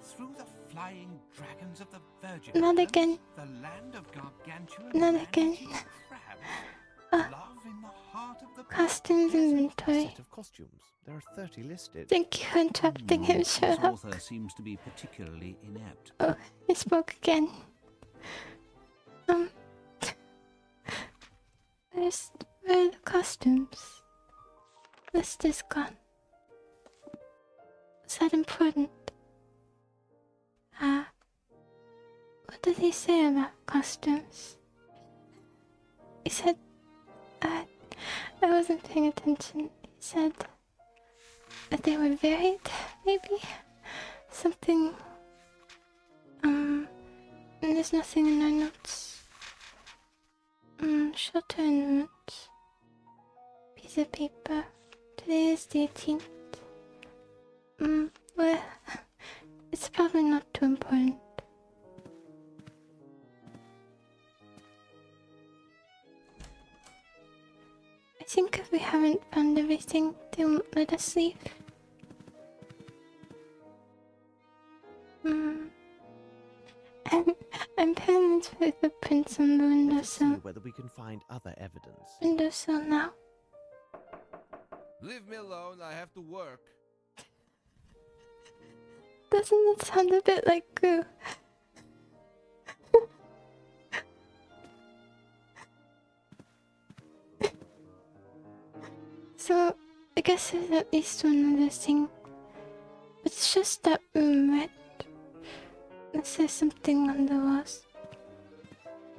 Through the flying dragons of the Virgin Not Islands, again. the land of gargantuan Not man-eating again. crabs, love in the heart of the Costumes inventory. Set of costumes. There are 30 listed. Thank you for interrupting him, This Sherlock. author seems to be particularly inept. Oh, he spoke again. Where are the costumes? List is gone. Was that important? What did he say about costumes? He said, I wasn't paying attention. He said that they were varied, maybe? Something, and there's nothing in our notes. Shelter and roots. Piece of paper. Today is the 18th. Well, it's probably not too important. I think if we haven't found everything, they won't let us leave. I'm putting the footprints on the Let windowsill. us see whether we can find other evidence. Windowsill now. Leave me alone, I have to work. Doesn't it sound a bit like Goo? So, I guess there's at least one other thing. But it's just that room, right? Unless there's something on the walls.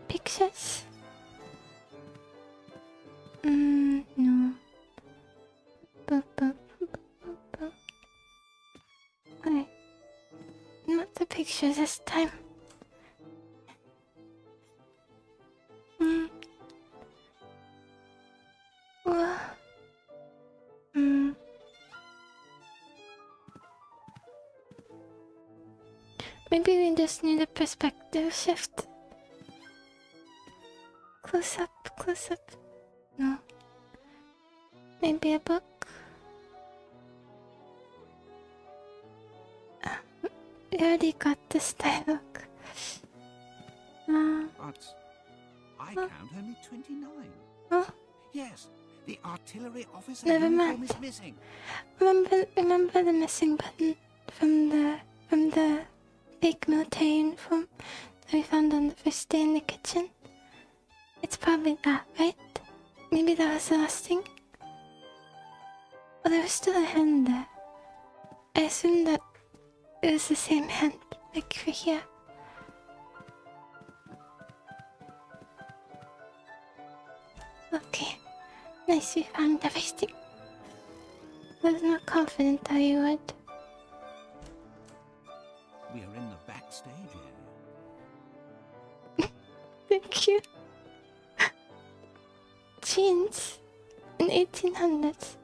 Pictures? No. Okay. Not the pictures this time. Well, maybe we just need a perspective shift. Close up, close up. No. Maybe a book. We already got this dialogue. But I count only 29. Oh, Yes, the artillery officer Never uniform mind. is missing. remember the missing button from the fake military uniform that we found on the first day in the kitchen? It's probably that, right? Maybe that was the last thing? Oh, there was still a hand there. I assume that it was the same hand, like for here. Okay, nice, we found everything. I was not confident that you would. We are in the backstage area. Thank you. Jeans in 1800s.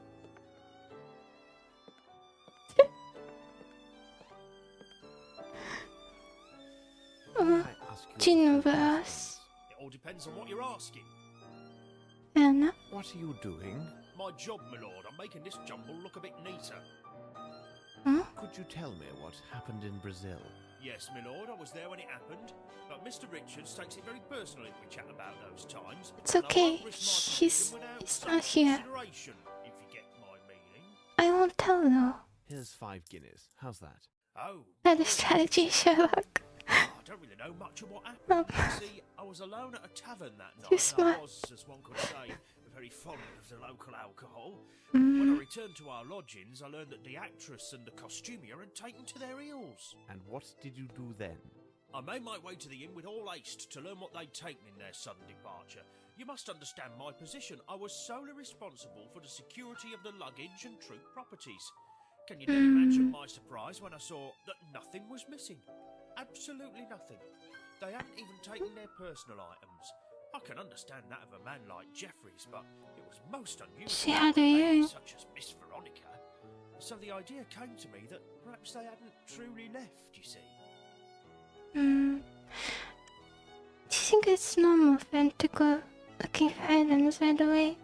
May I ask you a Jean few overalls. questions? It all depends on what you're asking. Fair enough. What are you doing? My job, my lord. I'm making this jumble look a bit neater. Could you tell me what happened in Brazil? Yes, my lord, I was there when it happened. But Mr. Richards takes it very personally if we chat about those times. It's and I okay. won't risk my He's position without some not here. consideration, if you get my meaning. I won't tell though. Here's 5 guineas. How's that? Oh, That is strategy, Sherlock. I don't really know much of what happened. You see, I was alone at a tavern that night. Too and smart. I was, as one could say, very fond of the local alcohol. When I returned to our lodgings, I learned that the actress and the costumier had taken to their heels. And what did you do then? I made my way to the inn with all haste to learn what they'd taken in their sudden departure. You must understand my position. I was solely responsible for the security of the luggage and troop properties. Can you then imagine my surprise when I saw that nothing was missing? Absolutely nothing. They hadn't even taken their personal items. I can understand that of a man like Jeffries, but it was most unusual. She had for a lady earring. such as Miss Veronica. So the idea came to me that perhaps they hadn't truly left, you see. Do you think it's normal for him to go looking for items right away?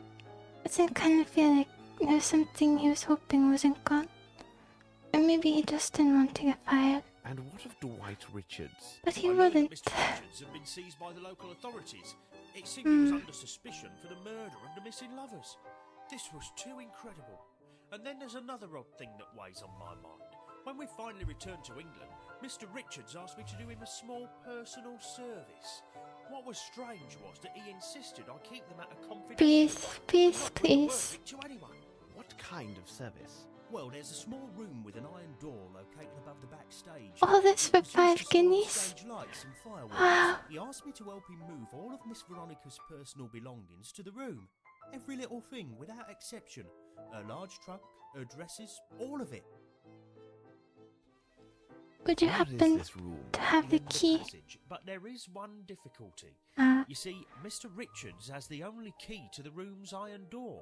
Doesn't it kind of feel like there was something he was hoping wasn't gone? Or maybe he just didn't want to get fired. And what of Dwight Richards? But he I learned that wouldn't. Mr. Richards had been seized by the local authorities. It seemed he was under suspicion for the murder of the missing lovers. This was too incredible. And then there's another odd thing that weighs on my mind. When we finally returned to England, Mr. Richards asked me to do him a small personal service. What was strange was that he insisted I keep them at a confidential Please, level, please, not please. reveal it to anyone. What kind of service? Well, there's a small room with an iron door located above the backstage. All this for It was used 5 to store guineas? stage lights and fireworks. Wow. He asked me to help him move all of Miss Veronica's personal belongings to the room. Every little thing, without exception. Her large trunk, her dresses, all of it. Would you Where is happen this room? to have the In key? passage, but there is one difficulty. Ah, You see, Mr. Richards has the only key to the room's iron door,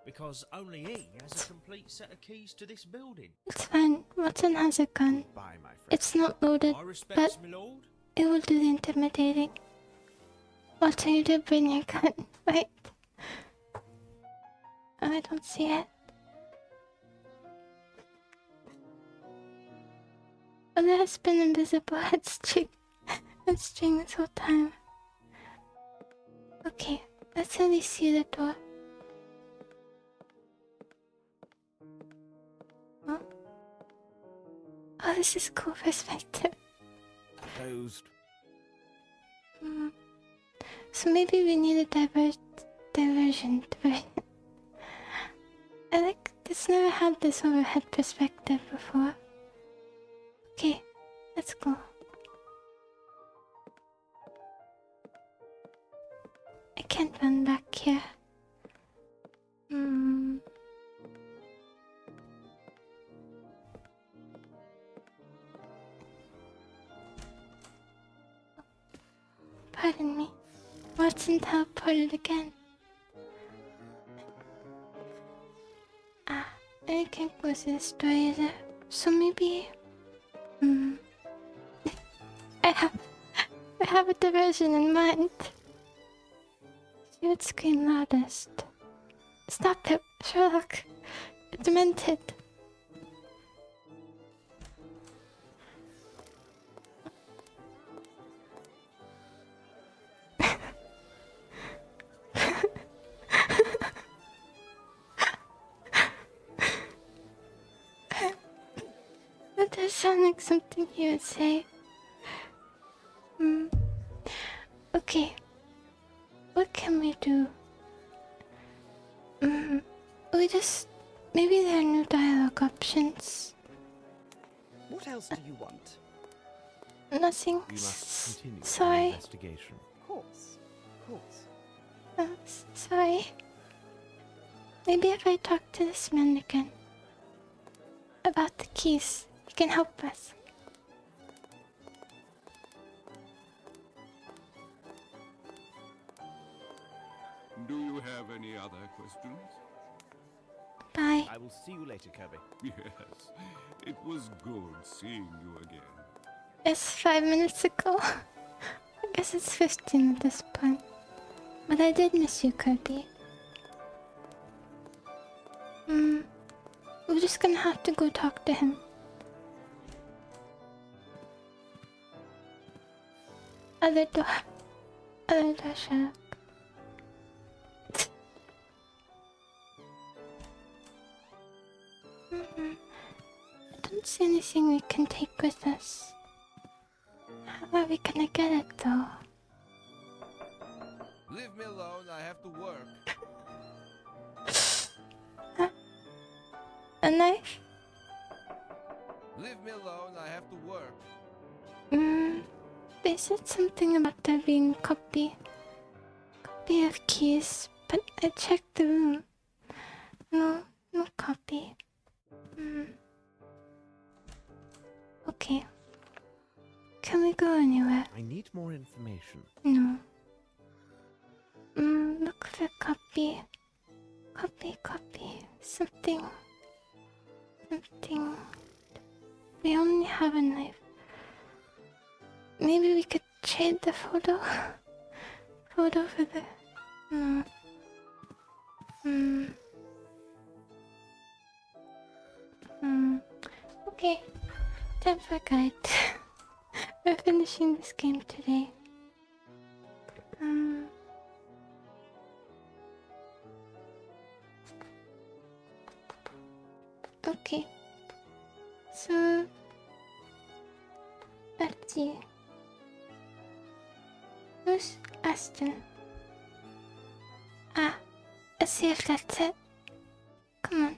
because only he has a complete set of keys to this building. it's fine. Watson has a gun. Bye, my friend. It's not loaded, My respects, but my lord. it will do the intimidating. Watson, you did bring your gun. Wait. Oh, I don't see it. Oh, there has been invisible headstring this whole time. Okay, let's at least see the door. Oh, oh, this is cool perspective. Closed. So maybe we need a diversion. I like this. Never had this overhead perspective before. Okay, let's go. I can't run back here. Pardon me. Watson teleported again. I can't go to the store either. So maybe... I have a diversion in mind. She would scream loudest. Stop it, Sherlock. You're demented. That does sound like something he would say. Okay. What can we do? Maybe there are new dialogue options. What else do you want? Nothing. We must continue our Sorry. investigation. Of course. Of course. Sorry. Maybe if I talk to this man again about the keys, he can help us. Do you have any other questions? Bye. I will see you later, Kirby. Yes, it was good seeing you again. It's 5 minutes ago. I guess it's 15 at this point. But I did miss you, Kirby. We're just gonna have to go talk to him. Other door, Sherlock. I don't see anything we can take with us. How are we gonna get it though? Leave me alone, I have to work. A knife? Leave me alone, I have to work. They said something about there being copy of keys, but I checked the room. No copy. Okay. Can we go anywhere? I need more information. No. Look for copy. Copy. Something. We only have a knife. Maybe we could trade the photo? Photo for the... No. Okay. Time for a guide. We're finishing this game today. Okay. So... let's see. Who's Aston? Let's see if that's it. Come on.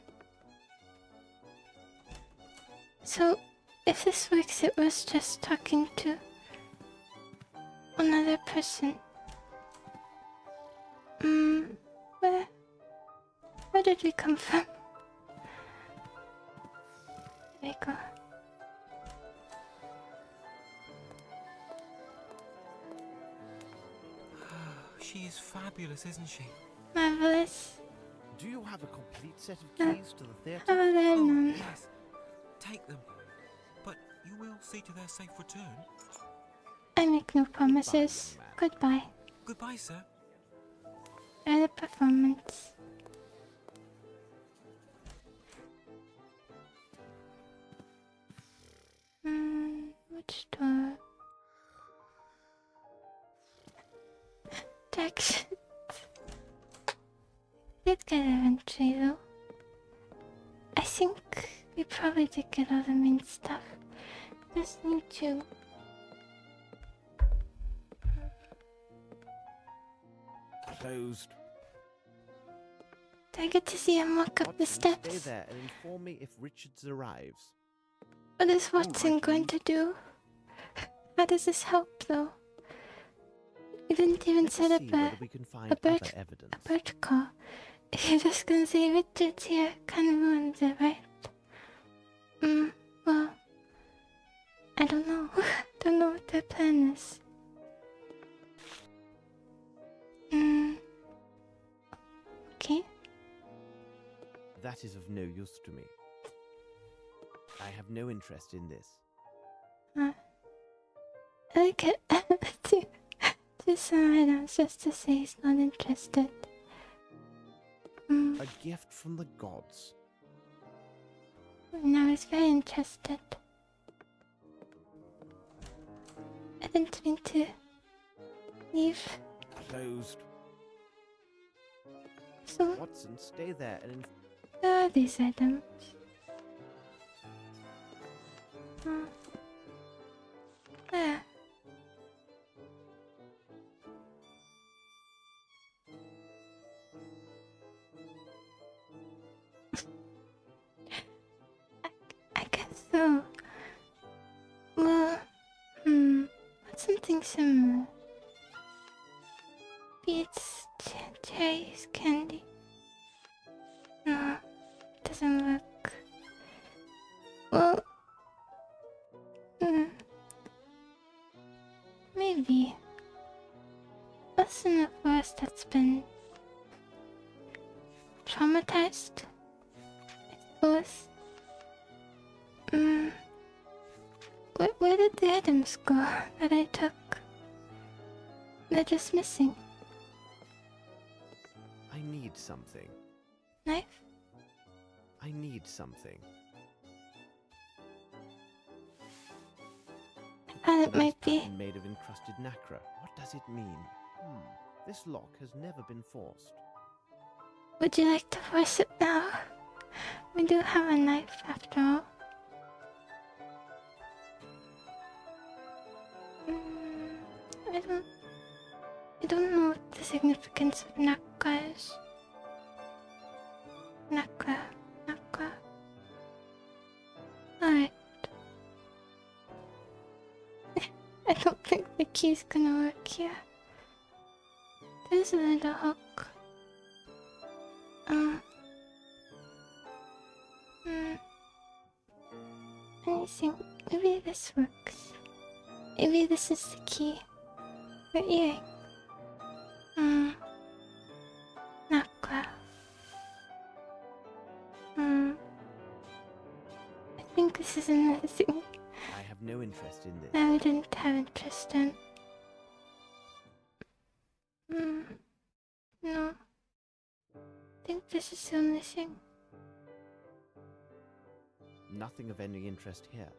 So, if this works, it was just talking to another person. Where did we come from? There we go. She is fabulous, isn't she? Marvelous. Do you have a complete set of keys to the theatre? How are they, Oh, Mum? yes. Take them. But you will see to their safe return. I make no promises. Goodbye. Goodbye, sir. And the performance. Which door? Directions. Did get eventually though. I think we probably did get all the main stuff. Just need to. Closed. Do I get to see him walk up the Watson, steps? stay there and inform me if Richards arrives. What is Watson right, going to do? How does this help though? We didn't even Let's set up see a whether we can find bird- other evidence. protocol. If you're just gonna say Richard's here, kind of ruins it, right? Well, I don't know. Don't know what their plan is. Okay. That is of no use to me. I have no interest in this. I like it. to some items just to say he's not interested. A gift from the gods. Now he's very interested. I didn't mean to leave. Closed. So, Watson, stay there and where are these items? There. I guess so. Well, what's something similar? Beets, cherries, candy. No, doesn't work. Well, maybe. What's in the forest that's been traumatized? I suppose. Where did the items go that I took? They're just missing. I need something. Knife? I need something. I thought it This might be. pattern made of encrusted nacre. What does it mean? This lock has never been forced. Would you like to force it now? We do have a knife after all. I don't know what the significance of nacre is. Nacre. Alright. I don't think the key's gonna work here. There's a little hook. Anything. Maybe this works. Maybe this is the key. For earring. Nacre. I think this is another thing I have no interest in this. that we didn't have interest in. No. I think this is the only thing. Nothing of any interest here.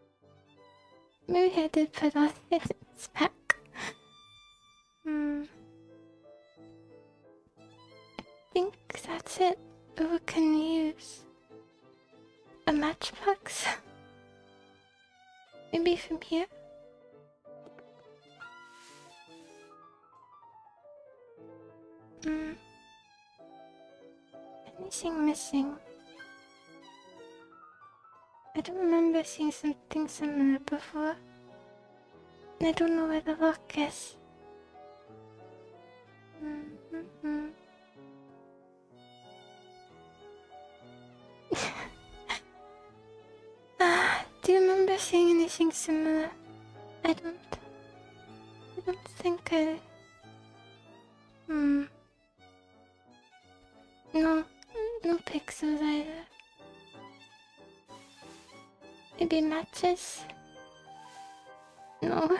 Maybe I did put all the items back. I think that's it. What can we use? A matchbox? Maybe from here? Anything missing? I I don't remember seeing something similar before. And I don't know where the lock is. Do you remember seeing anything similar? I don't think I... No pixels either. Maybe matches? No.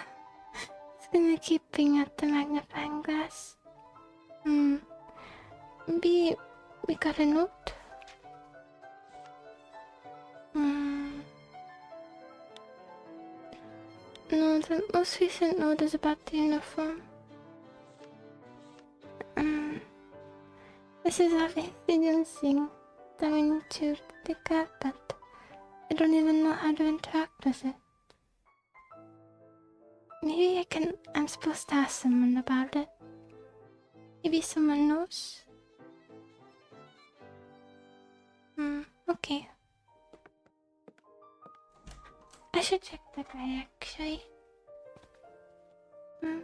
It's gonna keep being at the magnifying glass. Maybe we got a note? No, the most recent note is about the uniform. This is obviously something that we need to pick up, but I don't even know how to interact with it. Maybe I'm supposed to ask someone about it. Maybe someone knows. Okay. I should check the guy actually. I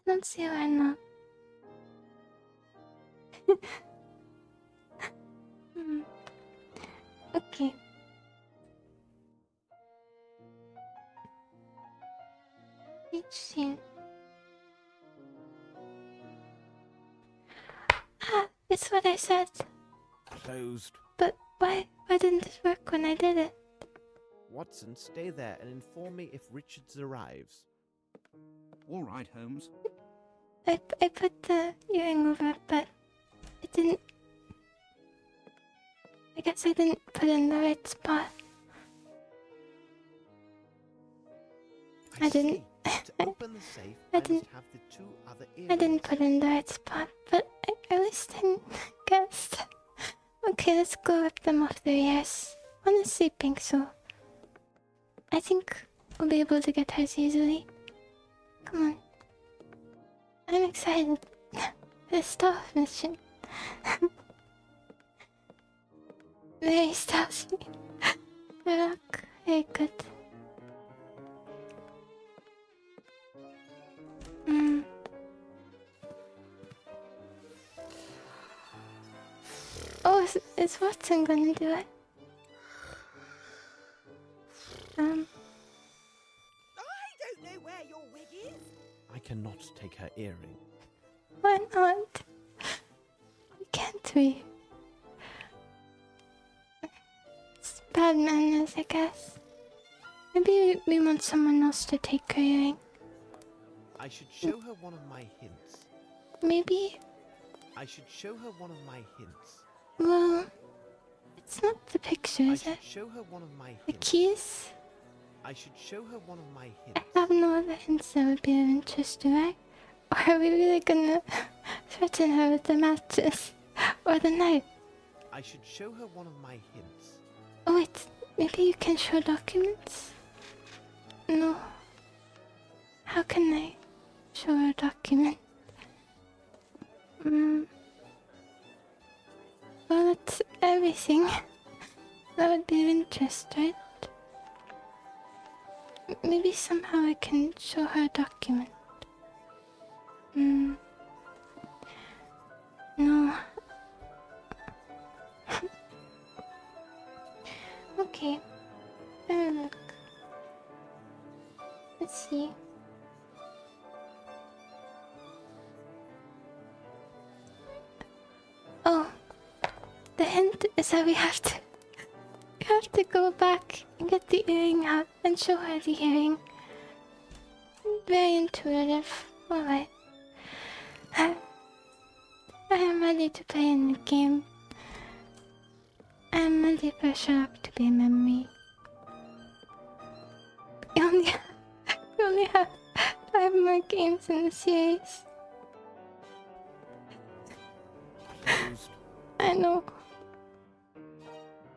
don't see why not. Okay. Each scene. It's what I said. Closed. But why didn't it work when I did it? Watson, stay there and inform me if Richards arrives. All right, Holmes. I put the earring over, but it didn't... I guess I didn't put it in the right spot. I didn't... To open the safe, I I must didn't... have the 2 other earrings. I didn't put it in the right spot, but I at least I guessed. Okay, let's go rip them off their ears. One is sleeping, so... I think we'll be able to get hers easily. Come on. I'm excited. The stealth mission. Very stealthy. Sherlock, very good. Oh, is Watson gonna do it? I don't know where your wig is. I cannot take her earring. Why not? Why can't we? It's bad manners, I guess. Maybe we want someone else to take her earring. I should show her one of my hints. Maybe... I should show her one of my hints. Well... It's not the picture, I is should it? show her one of my The hints. keys? I should show her one of my I hints. have no other hints that would be of interest, do I? Or are we really gonna threaten her with the matches? Or the knife? I should show her one of my hints. Oh wait, maybe you can show documents? No. How can I show her a document? Well, that's everything. That would be of interest, right? Maybe somehow I can show her a document. No. Okay. Look. Let's see. Oh. The hint is that we have to go back and get the earring out and show her the earring. Very intuitive. Alright. I am ready to play in the game. I am ready for Sherlock to be a memory. We only have 5 more games in the series. Closed. I know.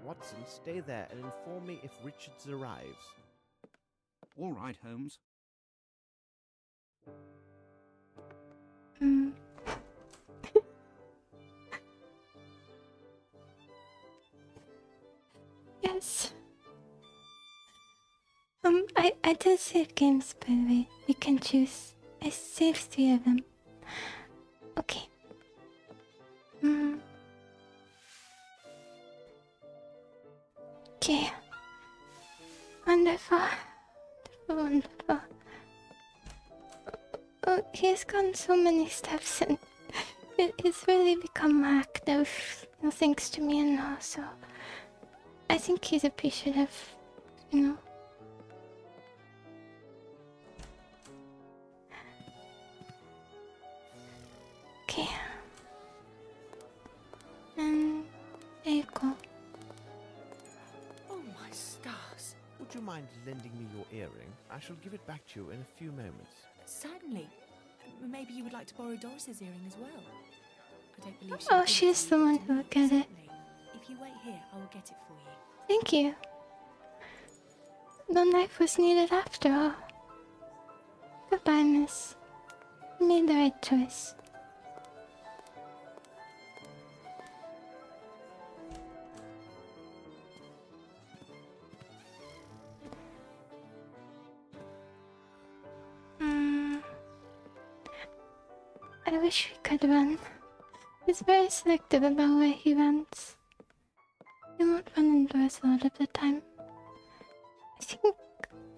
Watson, stay there and inform me if Richards arrives. All right, Holmes. Yes. I did save games, by the way. You can choose. I saved 3 of them. Okay. Okay. Wonderful. Wonderful. Oh, he's gone so many steps and it's really become active. No thanks to me and all, so I think he's appreciative, you know. Okay. And there you go. Oh my stars. Would you mind lending me your earring? I shall give it back to you in a few moments. Certainly. Maybe you would like to borrow Doris's earring as well. I don't believe Oh, she's the one who will get it. Certainly. If you wait here, I will get it for you. Thank you. The knife was needed after all. Goodbye, miss. You made the right choice. I wish we could run. He's very selective about where he runs. He won't run indoors a lot of the time.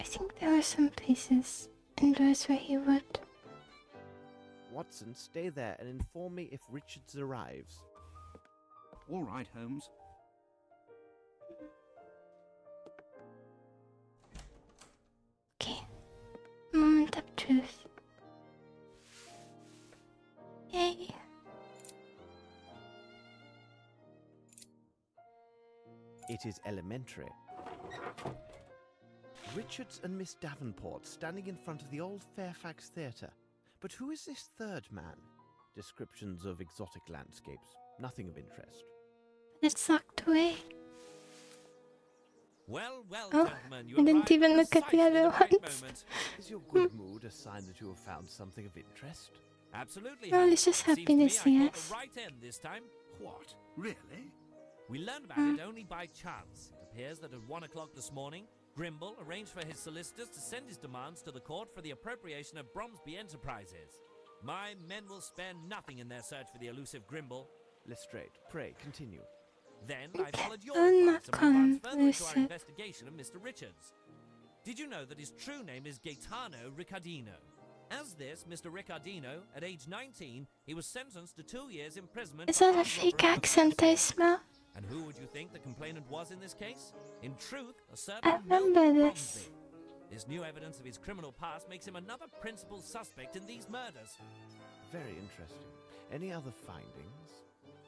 I think there are some places indoors where he would. Watson, stay there and inform me if Richards arrives. All right, Holmes. Okay. Moment of truth. Yay. It is elementary. Richards and Miss Davenport standing in front of the old Fairfax Theatre. But who is this third man? Descriptions of exotic landscapes. Nothing of interest. It's locked away. Well, Oh, gentlemen, you I didn't arrived even look at the precisely other right ones. moment. Is your good mood a sign that you have found something of interest? Absolutely. Well, Holmes. he's just happy Seems to me see I caught us. the right end this time. What? Really? We learned about it only by chance. It appears that at 1 o'clock this morning, Grimble arranged for his solicitors to send his demands to the court for the appropriation of Bromsby Enterprises. My men will spare nothing in their search for the elusive Grimble. Lestrade, pray, continue. Then I followed your I'm advice not and advanced further into our lucid. investigation of Mr. Richards. Did you know that his true name is Gaetano Riccardino? As this, Mr. Riccardino, at age 19, he was sentenced to 2 years imprisonment. Is for that a armed fake robbery of accent I smell? And who would you think the complainant was in this case? In truth, a I certain remember Milton this. Bromsby. This new evidence of his criminal past makes him another principal suspect in these murders. Very interesting. Any other findings?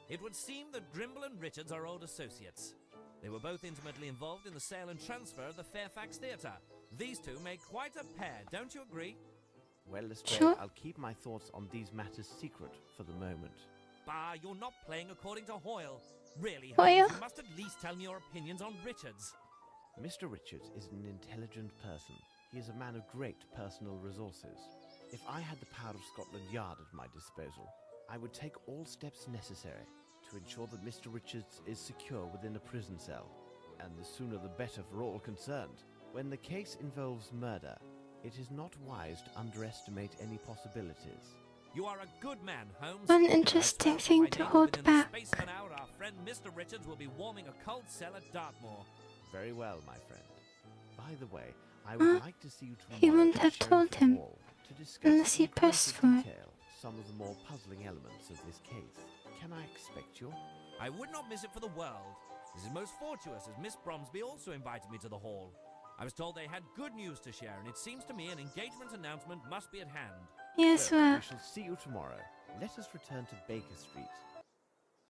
It would seem that Grimble and Richards are old associates. They were both intimately involved in the sale and transfer of the Fairfax Theatre. These two make quite a pair, don't you agree? Well, Lestrade, Sure. I'll keep my thoughts on these matters secret for the moment. Bah, you're not playing according to Hoyle. Really, Hoyle? Holmes, you must at least tell me your opinions on Richards. Mr. Richards is an intelligent person. He is a man of great personal resources. If I had the power of Scotland Yard at my disposal, I would take all steps necessary to ensure that Mr. Richards is secure within a prison cell. And the sooner the better for all concerned. When the case involves murder, it is not wise to underestimate any possibilities. You are a good man, Holmes. One interesting As far as thing I to know, hold within back. the space of an hour, our friend Mr. Richards will be warming a cold cell at Dartmoor. Very well, my friend. By the way, I would like to see you tomorrow. He wouldn't at have told Sherlock him Hall to discuss unless he in pressed greater for it. detail some of the more puzzling elements of this case. Can I expect you? I would not miss it for the world. This is most fortuitous, as Miss Bromsby also invited me to the hall. I was told they had good news to share, and it seems to me an engagement announcement must be at hand. Yes, So, well, we shall see you tomorrow. Let us return to Baker Street.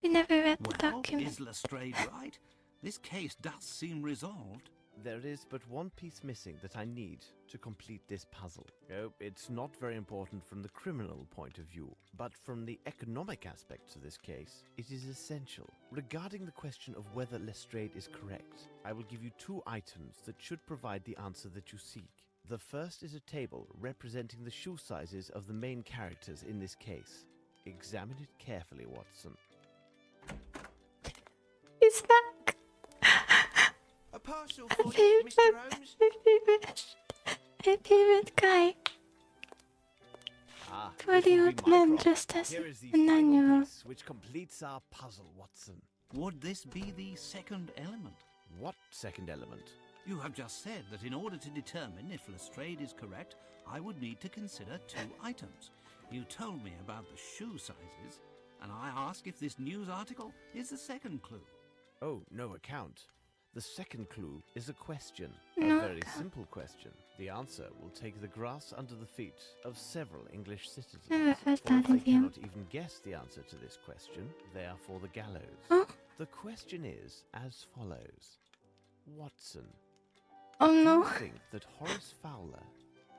we never read the Well, document. is Lestrade right? This case does seem resolved. There is but one piece missing that I need to complete this puzzle. Oh, it's not very important from the criminal point of view, but from the economic aspects of this case, it is essential. Regarding the question of whether Lestrade is correct, I will give you 2 items that should provide the answer that you seek. The first is a table representing the shoe sizes of the main characters in this case. Examine it carefully, Watson. He's back. parcel for you, Mr. Holmes. My favorite guy. Ah, For this the will be old my man crop. dressed as Here is the a final 9-year-old. piece, which completes our puzzle, Watson. Would this be the second element? What second element? You have just said that in order to determine if Lestrade is correct, I would need to consider 2 items. You told me about the shoe sizes, and I ask if this news article is the second clue. Oh, no account. The second clue is a question. No A very account. simple question. The answer will take the grass under the feet of several English citizens. Never heard Or if that they of you. cannot even guess the answer to this question, they are for the gallows. Oh, The question is as follows. Watson, oh do no. you think that Horace Fowler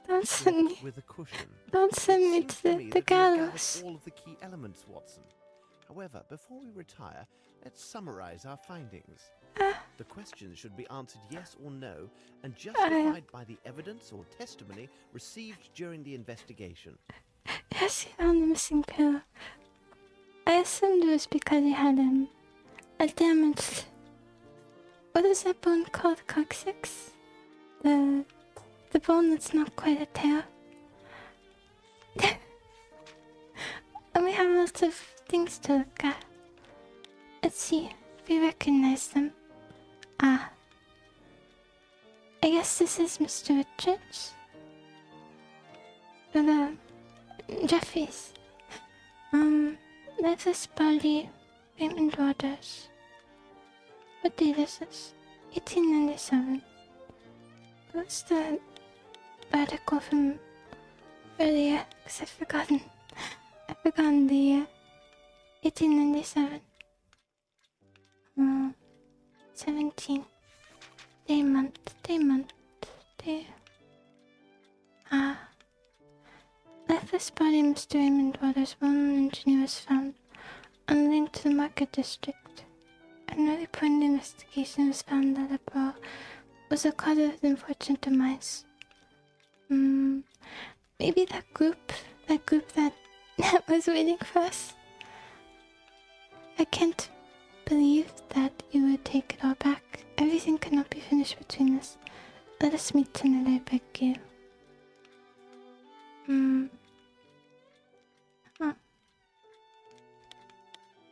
Don't send slept me. with a cushion? Don't send It me seems to to the me that we have gallows. gathered all of the key elements, Watson. However, before we retire, let's summarize our findings. The question should be answered yes or no and justified by the evidence or testimony received during the investigation. Yes, he found the missing pillow. I assumed it was because he had a damaged. What is that bone called? Coccyx? The bone that's not quite a tail. And we have lots of things to look at. Let's see if we recognize them. Ah. I guess this is Mr. Richards. Or the Jeffries. There's this body, Raymond Waters. What date is this? 1897. What's the article from earlier? Because I've forgotten the year. 1897. 17. Day, month. Lifeless body, Mr. Raymond Waters, well-known engineer, was found unlinked to the market district. An early point in the investigation was found that a brawl was the cause of his unfortunate demise. Maybe that group that was waiting for us. I can't believe that you would take it all back. Everything cannot be finished between us. Let us meet tonight, I beg you. Huh.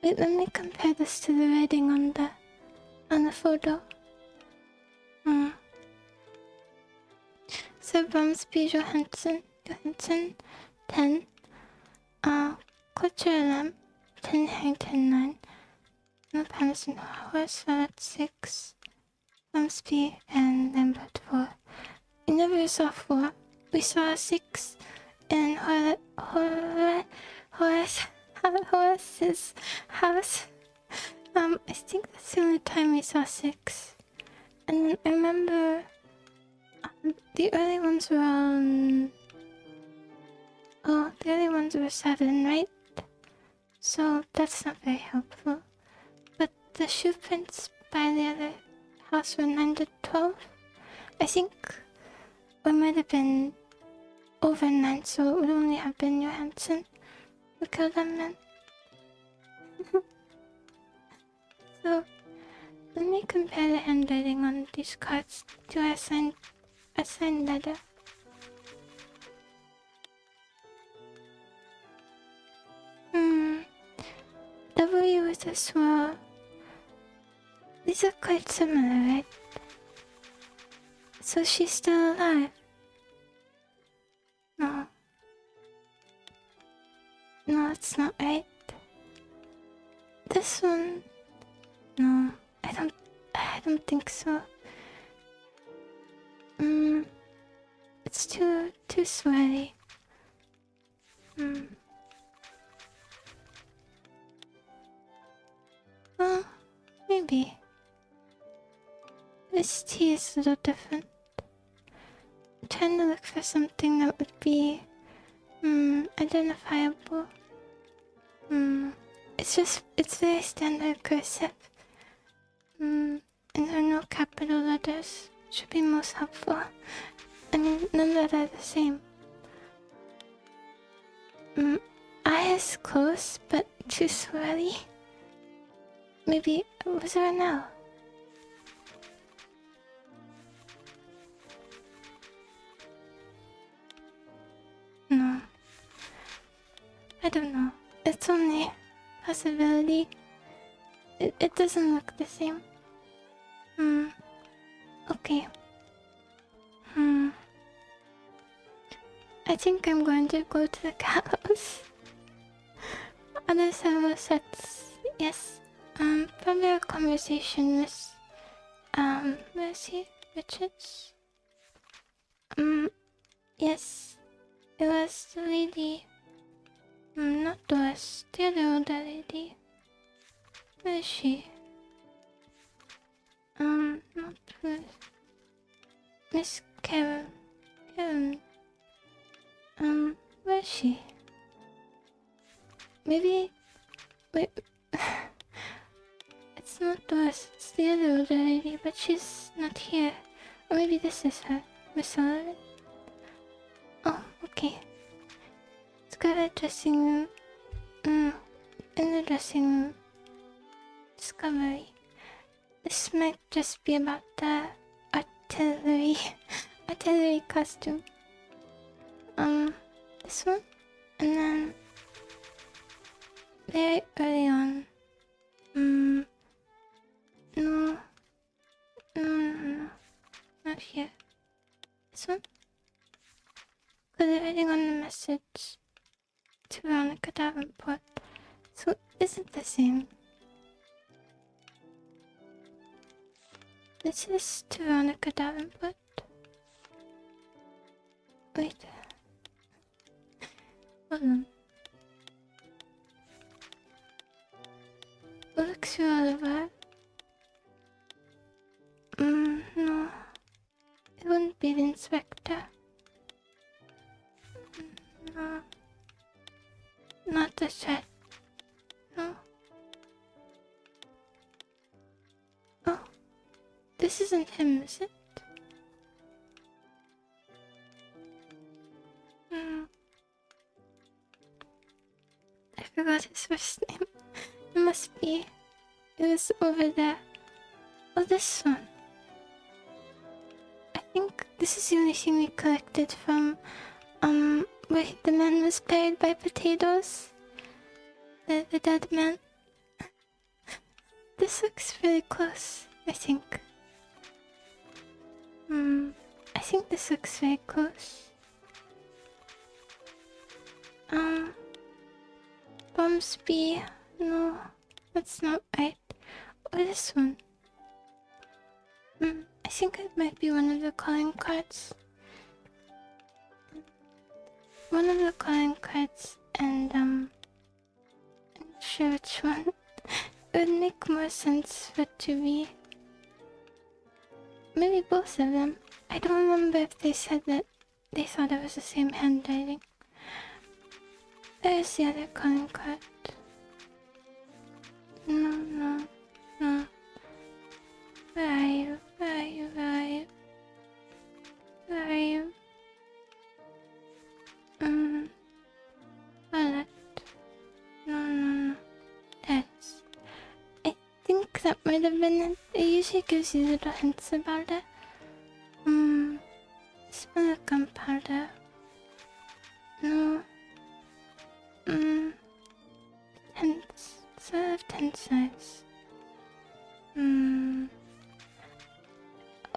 Wait, let me compare this to the writing on the photo. So Bromsby Johansson 10. Culture Lamp 10 Harrington 9. North Hamilton Horse Valet 6. Bromsby and Lambert 4. We never saw 4. We saw a 6 in Horace's house. I think that's the only time we saw 6. And then I remember the early ones were on. Oh, the early ones were 7, right? So that's not very helpful. But the shoe prints by the other house were 9 to 12. I think it might have been over 9, so it would only have been Johansson who killed them then. So let me compare the handwriting on these cards to our signed letter. W with a swirl. These are quite similar, right? So she's still alive? No. No, it's not right. This one? No, I don't think so. It's too swirly. Well, maybe. This tea is a little different. I'm trying to look for something that would be identifiable. It's very standard cursive. And there are no capital letters. Should be most helpful. I mean, none that are the same. I is close, but too swirly. Maybe, was there an L? I don't know. It's only possibility. It doesn't look the same. Okay. I think I'm going to go to the gallows. Other several sets. Yes. Probably a conversation with Mercy Richards. Yes. It was the lady. Not Doris, the other older lady. Where is she? Not Miss Karen. Where is she? Maybe. Wait. It's not Doris, it's the other older lady, but she's not here. Or maybe this is her. Miss Sullivan? Oh, okay. Let's go to the dressing room. In the dressing room. Discovery. This might just be about the artillery costume. This one? And then very early on. No. Not here. This one? Because they're writing on the message to Veronica Davenport. So is it the same? This is to Veronica Davenport. Wait. Hold on. Look through Oliver. No. It wouldn't be the inspector. No. Not the threat. No. Oh. This isn't him, is it? I forgot his first name. It must be. It was over there. Oh, this one. I think this is the only thing we collected from, where the man was buried by potatoes. The dead man. This looks really close, I think. I think this looks very close. Bombsby. No, that's not right. Or this one. I think it might be one of the calling cards. One of the calling cards, and I'm not sure which one. It would make more sense for it to be. Maybe both of them. I don't remember if they said that they thought it was the same handwriting. There's the other calling card. No. Where are you? Violet. No. That's. I think that might have been it. It usually gives you little hints about it. Smell of gunpowder. No. Tense. Sort of tense size.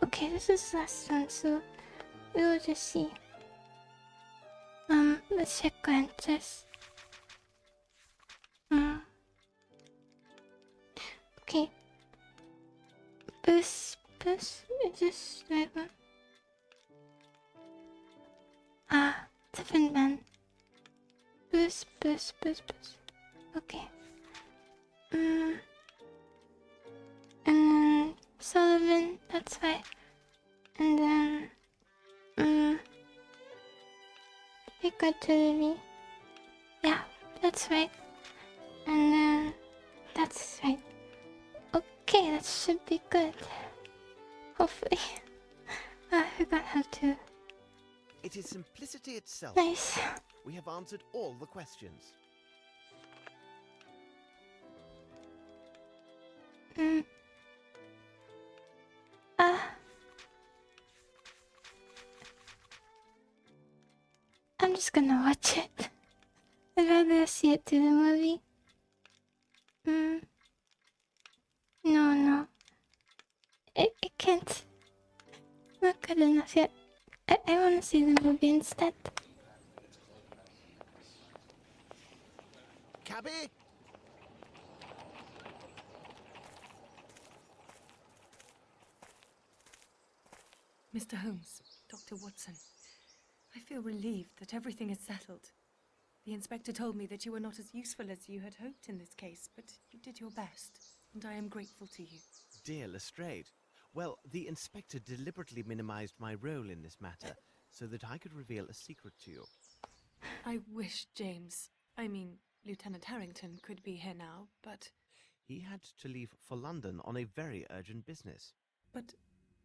Okay, this is the last one, so we will just see. Let's check answers. Okay. Bus, is this the right one? Different man. Bus. Okay. And then Sullivan, that's right. And then, artillery. Yeah, that's right. And then, that's right. Okay, that should be good. Hopefully. I forgot how to. It is simplicity itself. Nice. We have answered all the questions. I'm just gonna watch it. I'd rather see it through the movie. No. It can't. Not good enough yet. I want to see the movie instead. Cabby? Mr. Holmes, Dr. Watson, I feel relieved that everything is settled. The inspector told me that you were not as useful as you had hoped in this case, but you did your best, and I am grateful to you. Dear Lestrade. Well, the inspector deliberately minimized my role in this matter so that I could reveal a secret to you. I wish Lieutenant Harrington could be here now, but... He had to leave for London on a very urgent business. But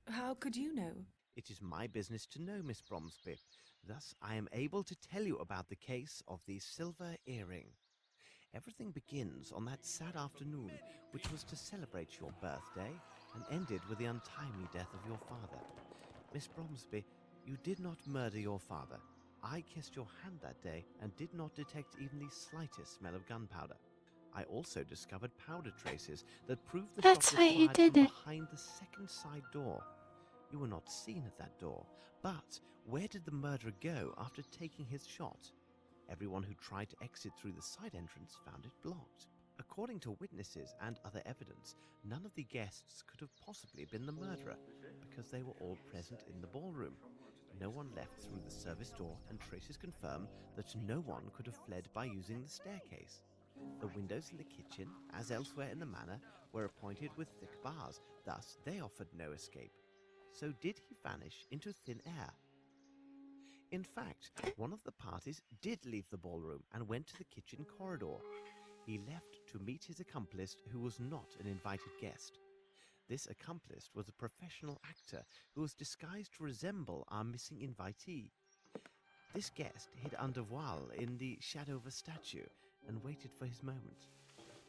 how could you know? It is my business to know, Miss Bromsby. Thus, I am able to tell you about the case of the silver earring. Everything begins on that sad afternoon, which was to celebrate your birthday, and ended with the untimely death of your father. Miss Bromsby, you did not murder your father. I kissed your hand that day and did not detect even the slightest smell of gunpowder. I also discovered powder traces that proved the That's shot why was you fired did from it. behind the second side door. You were not seen at that door, but where did the murderer go after taking his shot? Everyone who tried to exit through the side entrance found it blocked. According to witnesses and other evidence, none of the guests could have possibly been the murderer because they were all present in the ballroom. No one left through the service door, and traces confirm that no one could have fled by using the staircase. The windows in the kitchen, as elsewhere in the manor, were appointed with thick bars, thus they offered no escape. So did he vanish into thin air? In fact, one of the parties did leave the ballroom and went to the kitchen corridor. He left to meet his accomplice, who was not an invited guest. This accomplice was a professional actor who was disguised to resemble our missing invitee. This guest hid under voile in the shadow of a statue and waited for his moment.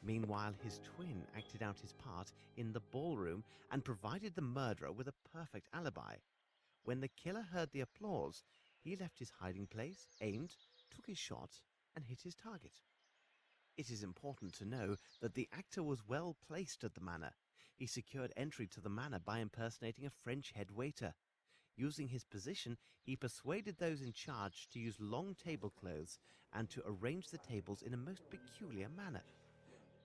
Meanwhile, his twin acted out his part in the ballroom and provided the murderer with a perfect alibi. When the killer heard the applause, he left his hiding place, aimed, took his shot, and hit his target. It is important to know that the actor was well placed at the manor. He secured entry to the manor by impersonating a French head waiter. Using his position, he persuaded those in charge to use long tablecloths and to arrange the tables in a most peculiar manner.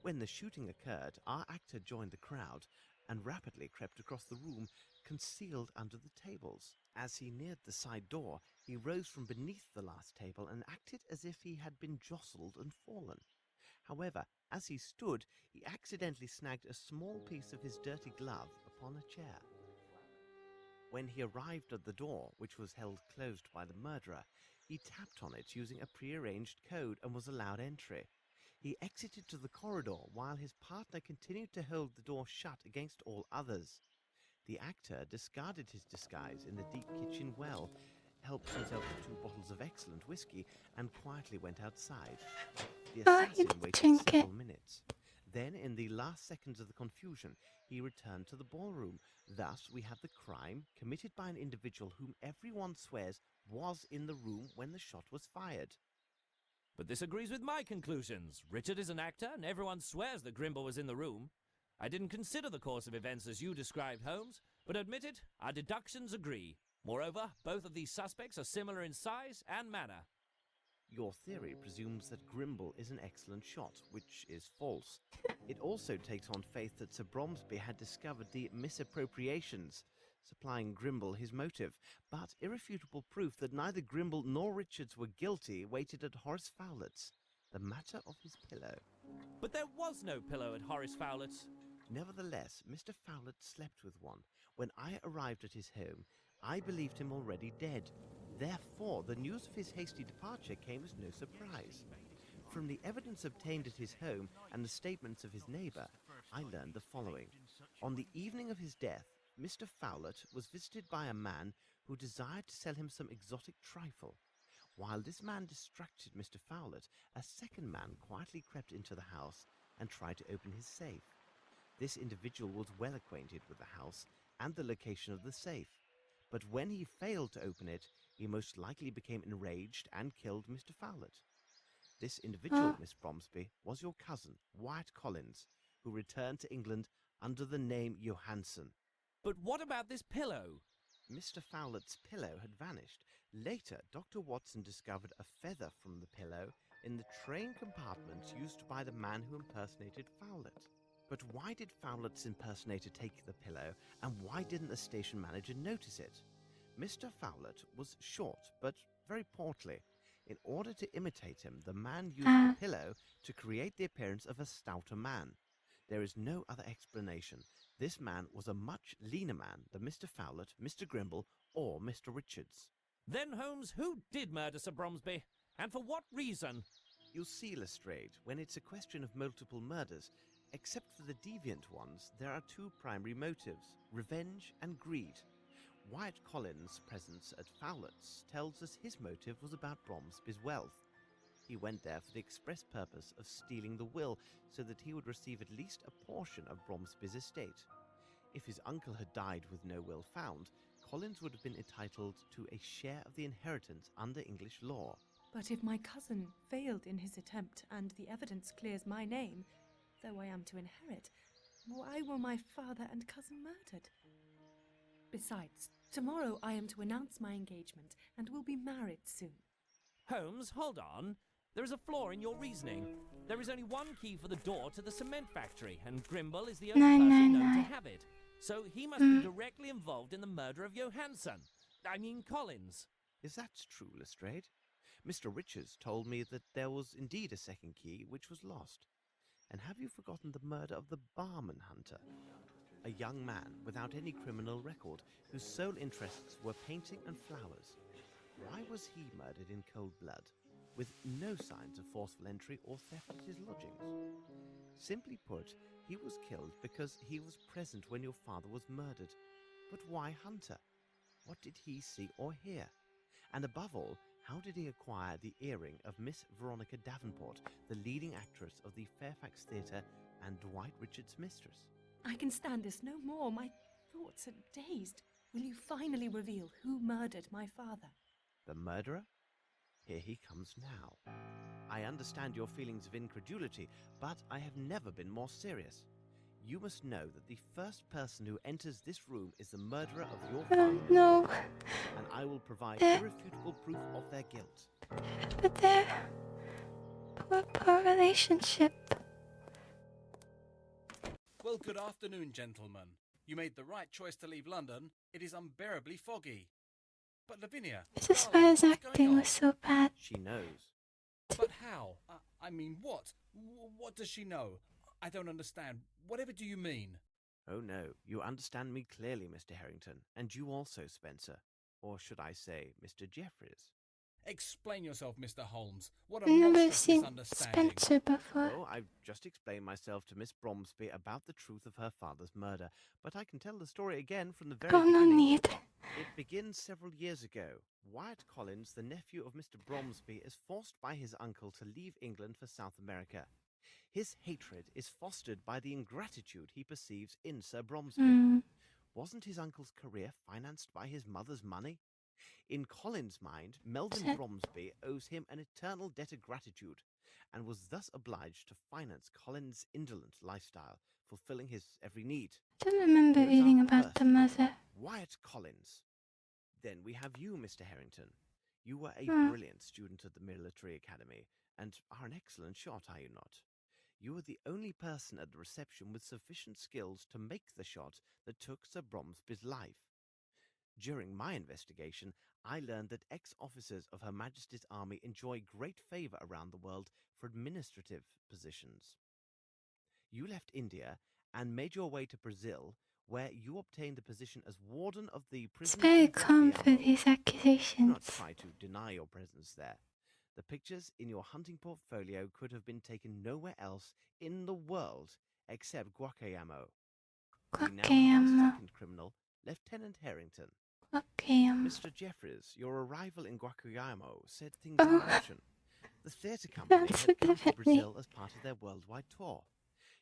When the shooting occurred, our actor joined the crowd and rapidly crept across the room, concealed under the tables. As he neared the side door, he rose from beneath the last table and acted as if he had been jostled and fallen. However, as he stood, he accidentally snagged a small piece of his dirty glove upon a chair. When he arrived at the door, which was held closed by the murderer, he tapped on it using a prearranged code and was allowed entry. He exited to the corridor while his partner continued to hold the door shut against all others. The actor discarded his disguise in the deep kitchen well, helped himself to 2 bottles of excellent whiskey, and quietly went outside. The Oh, you assassin did waited drink it. several minutes. Then, in the last seconds of the confusion, he returned to the ballroom. Thus, we have the crime committed by an individual whom everyone swears was in the room when the shot was fired. But this agrees with my conclusions. Richard is an actor, and everyone swears that Grimble was in the room. I didn't consider the course of events as you described, Holmes, but admit it, our deductions agree. Moreover, both of these suspects are similar in size and manner. Your theory presumes that Grimble is an excellent shot, which is false. It also takes on faith that Sir Bromsby had discovered the misappropriations, supplying Grimble his motive, but irrefutable proof that neither Grimble nor Richards were guilty waited at Horace Fowlett's, the matter of his pillow. But there was no pillow at Horace Fowlett's. Nevertheless, Mr. Fowlett slept with one. When I arrived at his home, I believed him already dead. Therefore, the news of his hasty departure came as no surprise. From the evidence obtained at his home and the statements of his neighbour, I learned the following. On the evening of his death, Mr. Fowlett was visited by a man who desired to sell him some exotic trifle. While this man distracted Mr. Fowlett, a second man quietly crept into the house and tried to open his safe. This individual was well acquainted with the house and the location of the safe, but when he failed to open it, he most likely became enraged and killed Mr. Fowlett. This individual, Miss Bromsby, was your cousin, Wyatt Collins, who returned to England under the name Johansson. But what about this pillow? Mr. Fowlett's pillow had vanished. Later, Dr. Watson discovered a feather from the pillow in the train compartments used by the man who impersonated Fowlett. But why did Fowlett's impersonator take the pillow, and why didn't the station manager notice it? Mr. Fowlett was short, but very portly. In order to imitate him, the man used the pillow to create the appearance of a stouter man. There is no other explanation. This man was a much leaner man than Mr. Fowlett, Mr. Grimble, or Mr. Richards. Then, Holmes, who did murder Sir Bromsby? And for what reason? You'll see, Lestrade, when it's a question of multiple murders, except for the deviant ones, there are two primary motives, revenge and greed. Wyatt Collins' presence at Fowlett's tells us his motive was about Bromsby's wealth. He went there for the express purpose of stealing the will so that he would receive at least a portion of Bromsby's estate. If his uncle had died with no will found, Collins would have been entitled to a share of the inheritance under English law. But if my cousin failed in his attempt and the evidence clears my name, though I am to inherit, why were my father and cousin murdered? Besides, tomorrow I am to announce my engagement and will be married soon. Holmes, hold on. There is a flaw in your reasoning. There is only one key for the door to the cement factory, and Grimble is the only person known to have it. So he must be directly involved in the murder of Johansson. I mean Collins. Is that true, Lestrade? Mr. Richards told me that there was indeed a second key which was lost. And have you forgotten the murder of the barman hunter? A young man without any criminal record, whose sole interests were painting and flowers. Why was he murdered in cold blood, with no signs of forceful entry or theft at his lodgings? Simply put, he was killed because he was present when your father was murdered. But why Hunter? What did he see or hear? And above all, how did he acquire the earring of Miss Veronica Davenport, the leading actress of the Fairfax Theatre and Dwight Richards' mistress? I can stand this no more. My thoughts are dazed. Will you finally reveal who murdered my father? The murderer? Here he comes now. I understand your feelings of incredulity, but I have never been more serious. You must know that the first person who enters this room is the murderer of your father. No. And I will provide irrefutable proof of their guilt. But their poor relationship. Well, good afternoon, gentlemen. You made the right choice to leave London. It is unbearably foggy. But Lavinia, Mrs. darling, Fire's what's acting going on? was so bad. She knows. But how? I mean, what? What does she know? I don't understand. Whatever do you mean? Oh no, you understand me clearly, Mr. Harrington, and you also, Spencer. Or should I say, Mr. Jeffries? Explain yourself, Mr. Holmes. What a I've never monstrous seen misunderstanding. Spencer before. Oh, I've just explained myself to Miss Bromsby about the truth of her father's murder, but I can tell the story again from the very Oh, no beginning. need. It begins several years ago. Wyatt Collins, the nephew of Mr. Bromsby, is forced by his uncle to leave England for South America. His hatred is fostered by the ingratitude he perceives in Sir Bromsby. Wasn't his uncle's career financed by his mother's money? In Collins' mind, Melvin Bromsby owes him an eternal debt of gratitude, and was thus obliged to finance Collins' indolent lifestyle, fulfilling his every need. I don't remember Here's reading our about first the mother. Wyatt Collins. Then we have you, Mr. Harrington. You were a brilliant student at the Military Academy, and are an excellent shot, are you not? You were the only person at the reception with sufficient skills to make the shot that took Sir Bromsby's life. During my investigation, I learned that ex-officers of Her Majesty's Army enjoy great favour around the world for administrative positions. You left India and made your way to Brazil, where you obtained the position as warden of the It's prison very in calm for Guatemala. these Do not accusations. try to deny your presence there. The pictures in your hunting portfolio could have been taken nowhere else in the world except Guacayamo. We now have our Guacayamo. second criminal, Lieutenant Harrington. Guacayamo. Mr. Jeffries, your arrival in Guacayamo set things in motion. The theatre company That's had come to definitely- Brazil as part of their worldwide tour.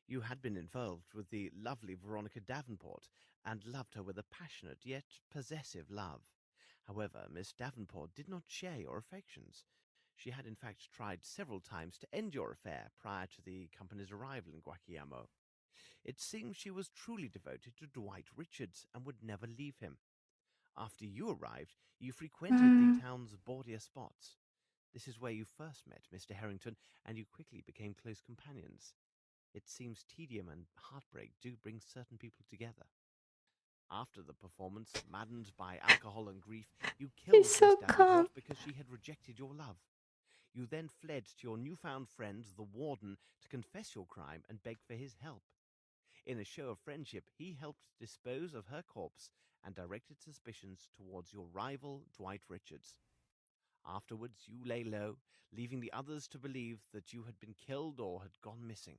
You had been involved with the lovely Veronica Davenport and loved her with a passionate yet possessive love. However, Miss Davenport did not share your affections. She had in fact tried several times to end your affair prior to the company's arrival in Guaquiamo. It seems she was truly devoted to Dwight Richards and would never leave him. After you arrived, you frequented the town's bawdier spots. This is where you first met Mr. Harrington, and you quickly became close companions. It seems tedium and heartbreak do bring certain people together. After the performance, maddened by alcohol and grief, you killed He's so Miss Davenport calm. because she had rejected your love. You then fled to your newfound friend, the warden, to confess your crime and beg for his help. In a show of friendship, he helped dispose of her corpse and directed suspicions towards your rival, Dwight Richards. Afterwards, you lay low, leaving the others to believe that you had been killed or had gone missing.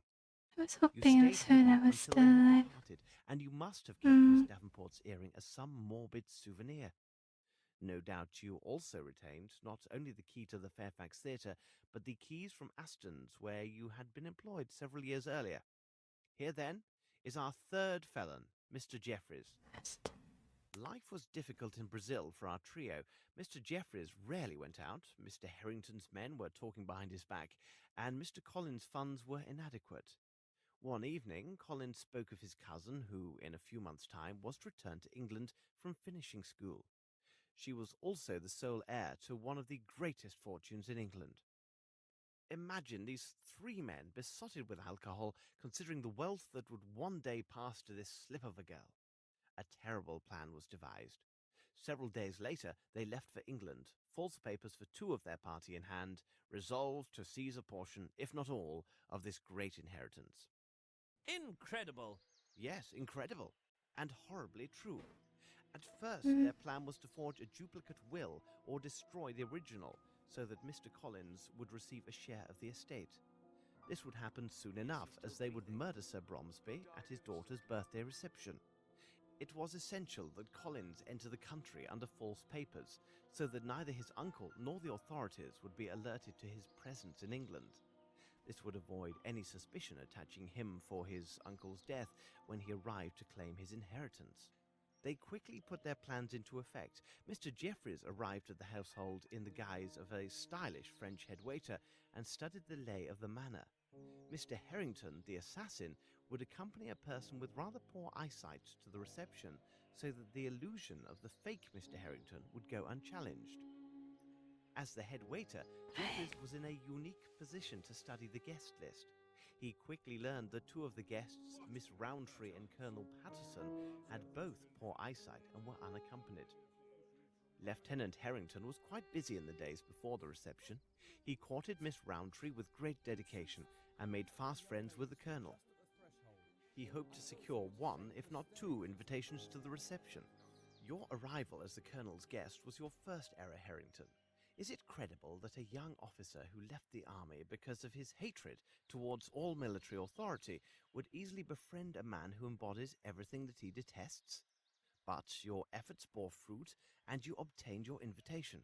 I was You hoping stayed and soon I hidden was until still they had alive. departed, and you must have kept Miss Davenport's earring as some morbid souvenir. No doubt you also retained not only the key to the Fairfax Theatre, but the keys from Aston's, where you had been employed several years earlier. Here, then, is our third felon, Mr. Jeffries. Life was difficult in Brazil for our trio. Mr. Jeffries rarely went out, Mr. Harrington's men were talking behind his back, and Mr. Collins' funds were inadequate. One evening, Collins spoke of his cousin, who, in a few months' time, was to return to England from finishing school. She was also the sole heir to one of the greatest fortunes in England. Imagine these three men besotted with alcohol, considering the wealth that would one day pass to this slip of a girl. A terrible plan was devised. Several days later, they left for England, false papers for two of their party in hand, resolved to seize a portion, if not all, of this great inheritance. Incredible! Yes, incredible, and horribly true. At first, their plan was to forge a duplicate will or destroy the original, so that Mr. Collins would receive a share of the estate. This would happen soon enough, as they would murder Sir Bromsby at his daughter's birthday reception. It was essential that Collins enter the country under false papers, so that neither his uncle nor the authorities would be alerted to his presence in England. This would avoid any suspicion attaching him for his uncle's death when he arrived to claim his inheritance. They quickly put their plans into effect. Mr. Jeffries arrived at the household in the guise of a stylish French head waiter and studied the lay of the manor. Mr. Harrington, the assassin, would accompany a person with rather poor eyesight to the reception, so that the illusion of the fake Mr. Harrington would go unchallenged. As the head waiter, Jeffries was in a unique position to study the guest list. He quickly learned that two of the guests, Miss Rowntree and Colonel Patterson, had both poor eyesight and were unaccompanied. Lieutenant Harrington was quite busy in the days before the reception. He courted Miss Rowntree with great dedication and made fast friends with the Colonel. He hoped to secure one, if not two, invitations to the reception. Your arrival as the Colonel's guest was your first error, Harrington. Is it credible that a young officer who left the army because of his hatred towards all military authority would easily befriend a man who embodies everything that he detests? But your efforts bore fruit, and you obtained your invitation.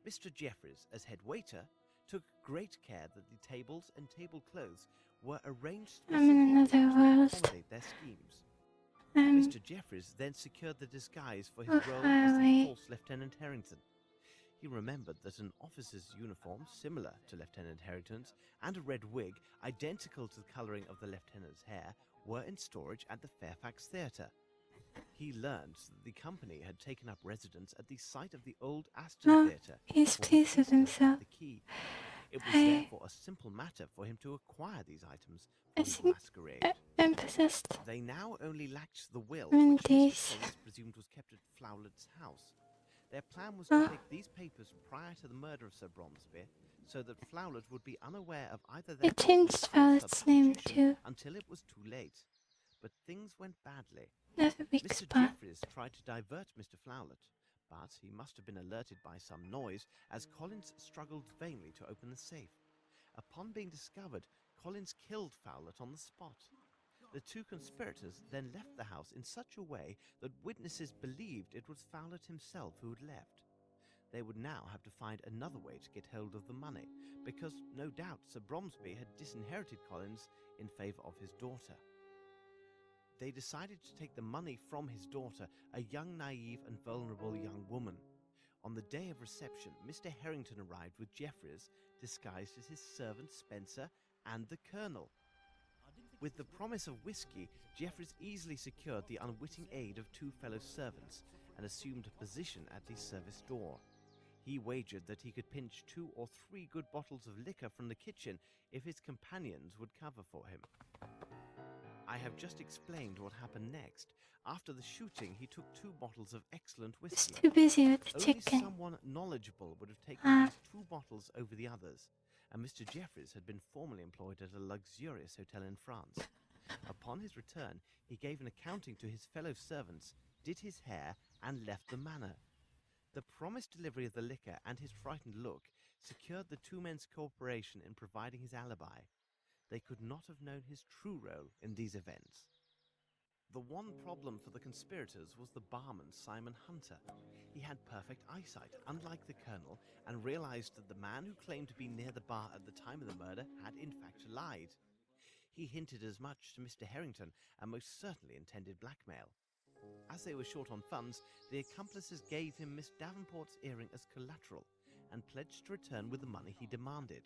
Mr. Jeffries, as head waiter, took great care that the tables and tablecloths were arranged I'm in specifically another to world. accommodate their schemes. I'm Mr. Jeffries then secured the disguise for his so role far as the away. false Lieutenant Harrington. He remembered that an officer's uniform, similar to Lieutenant Harrington's, and a red wig, identical to the colouring of the lieutenant's hair, were in storage at the Fairfax Theatre. He learned that the company had taken up residence at the site of the old Aston No, Theatre. he's for pleased he with still had himself. the key. It was I therefore a simple matter for him to acquire these items for his think masquerade. I'm possessed. They now only lacked the will, I'm in which Mr. daze. Collins presumed was kept at Flowlet's house. Their plan was Oh. to take these papers prior to the murder of Sir Bromsby, so that Flowlet would be unaware of either their It changed presence or Violet's name substitution too. until it was too late. But things went badly. Another weak Mr. spot. Jeffries tried to divert Mr. Flowlet, but he must have been alerted by some noise, as Collins struggled vainly to open the safe. Upon being discovered, Collins killed Fowlet on the spot. The two conspirators then left the house in such a way that witnesses believed it was Fowlet himself who had left. They would now have to find another way to get hold of the money, because no doubt Sir Bromsby had disinherited Collins in favour of his daughter. They decided to take the money from his daughter, a young, naive and vulnerable young woman. On the day of reception, Mr. Harrington arrived with Jeffries, disguised as his servant Spencer and the Colonel. With the promise of whiskey, Jeffries easily secured the unwitting aid of 2 fellow servants and assumed a position at the service door. He wagered that he could pinch 2 or 3 good bottles of liquor from the kitchen if his companions would cover for him. I have just explained what happened next. After the shooting, he took 2 bottles of excellent He's whiskey. too busy with the Only chicken. someone knowledgeable would have taken these 2 bottles over the others, and Mr. Jeffries had been formerly employed at a luxurious hotel in France. Upon his return, he gave an accounting to his fellow servants, did his hair, and left the manor. The promised delivery of the liquor and his frightened look secured the 2 men's cooperation in providing his alibi. They could not have known his true role in these events. The one problem for the conspirators was the barman Simon Hunter. He had perfect eyesight, unlike the Colonel, and realized that the man who claimed to be near the bar at the time of the murder had in fact lied. He hinted as much to Mr. Harrington and most certainly intended blackmail. As they were short on funds, the accomplices gave him Miss Davenport's earring as collateral and pledged to return with the money he demanded.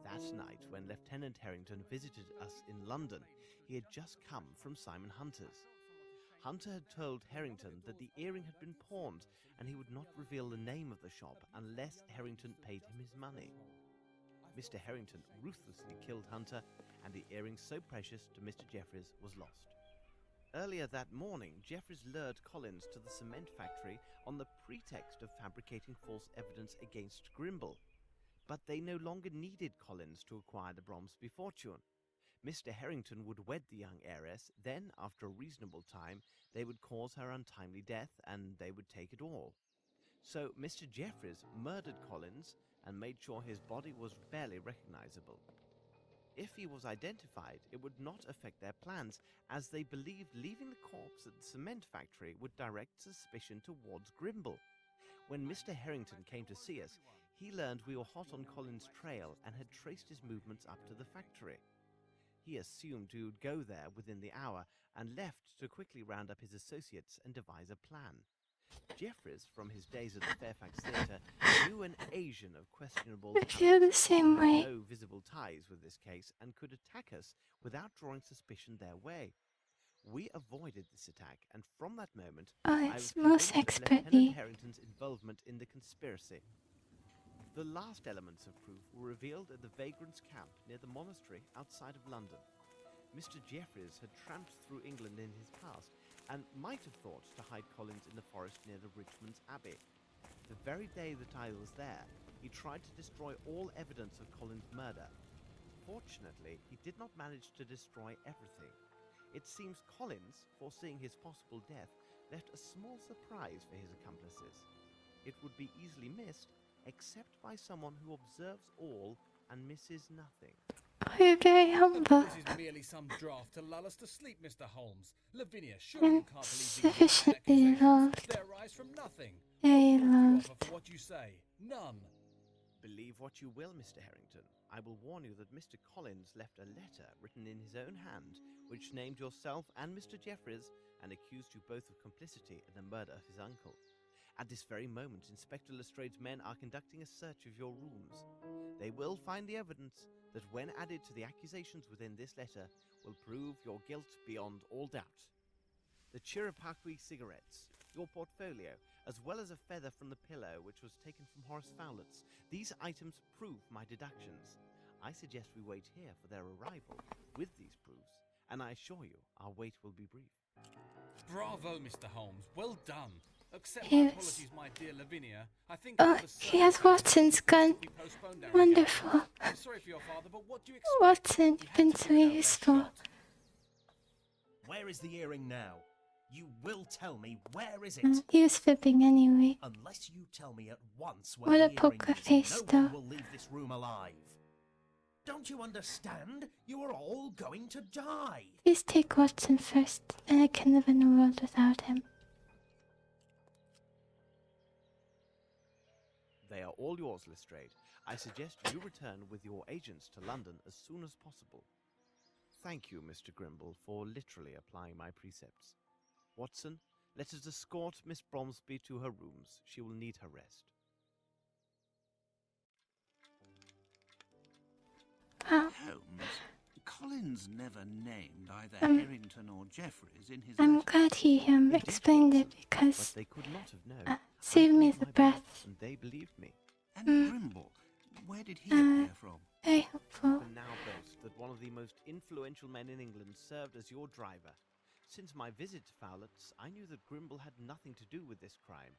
That night, when Lieutenant Harrington visited us in London, he had just come from Simon Hunter's. Hunter had told Harrington that the earring had been pawned and he would not reveal the name of the shop unless Harrington paid him his money. Mr. Harrington ruthlessly killed Hunter, and the earring so precious to Mr. Jeffries was lost. Earlier that morning, Jeffries lured Collins to the cement factory on the pretext of fabricating false evidence against Grimble. But they no longer needed Collins to acquire the Bromsby fortune. Mr. Harrington would wed the young heiress, then, after a reasonable time, they would cause her untimely death, and they would take it all. So Mr. Jeffries murdered Collins and made sure his body was barely recognizable. If he was identified, it would not affect their plans, as they believed leaving the corpse at the cement factory would direct suspicion towards Grimble. When Mr. Harrington came to see us, he learned we were hot on Collins' trail and had traced his movements up to the factory. He assumed we would go there within the hour and left to quickly round up his associates and devise a plan. Jeffries, from his days at the Fairfax Theatre, knew an Asian of questionable I feel the same way. no visible ties with this case and could attack us without drawing suspicion their way. We avoided this attack, and from that moment, Oh, I it's was most convinced of expertly. Lieutenant Harrington's involvement in the conspiracy. The last elements of proof were revealed at the vagrants' camp near the monastery outside of London. Mr. Jeffries had tramped through England in his past and might have thought to hide Collins in the forest near the Richmond's Abbey. The very day that I was there, he tried to destroy all evidence of Collins' murder. Fortunately, he did not manage to destroy everything. It seems Collins, foreseeing his possible death, left a small surprise for his accomplices. It would be easily missed, except by someone who observes all and misses nothing. Oh, you're very Of humble. course, it's merely some draft to lull us to sleep, Mr. Holmes. Lavinia, surely you I'm can't believe these sufficiently accusations. involved. They arise from nothing. Very What do you offer involved. for what you say? None. Believe what you will, Mr. Harrington. I will warn you that Mr. Collins left a letter written in his own hand, which named yourself and Mr. Jeffries and accused you both of complicity in the murder of his uncle. At this very moment, Inspector Lestrade's men are conducting a search of your rooms. They will find the evidence that, when added to the accusations within this letter, will prove your guilt beyond all doubt. The Chirapaqui cigarettes, your portfolio, as well as a feather from the pillow which was taken from Horace Fowlett's. These items prove my deductions. I suggest we wait here for their arrival with these proofs, and I assure you our wait will be brief. Bravo, Mr. Holmes. Well done. Accept Yes. my apologies, my dear Lavinia. I think Oh, it was he has certain Watson's gun. we postponed our Wonderful. engagement. I'm sorry for your father, but what do you expect? Watson, He you've had been to so give it our best useful. shot. Where is the earring now? You will tell me, where is it? He was fibbing anyway. Unless you tell me at once What where a the earring poker is, face, no though. one will leave this room alive. Don't you understand? You are all going to die. Please take Watson first, and I can live in a world without him. They are all yours, Lestrade. I suggest you return with your agents to London as soon as possible. Thank you, Mr. Grimble, for literally applying my precepts. Watson, Let us escort Miss Bromsby to her rooms. She will need her rest. Holmes, Collins never named either Harrington or Jeffries in his I'm letter. glad he explained it because But they could not have known. saved me I the my breath. best, and they believed me. And Grimble, where did he appear from? Very helpful. Can now boast that one of the most influential men in England served as your driver. Since my visit to Fowlett's, I knew that Grimble had nothing to do with this crime.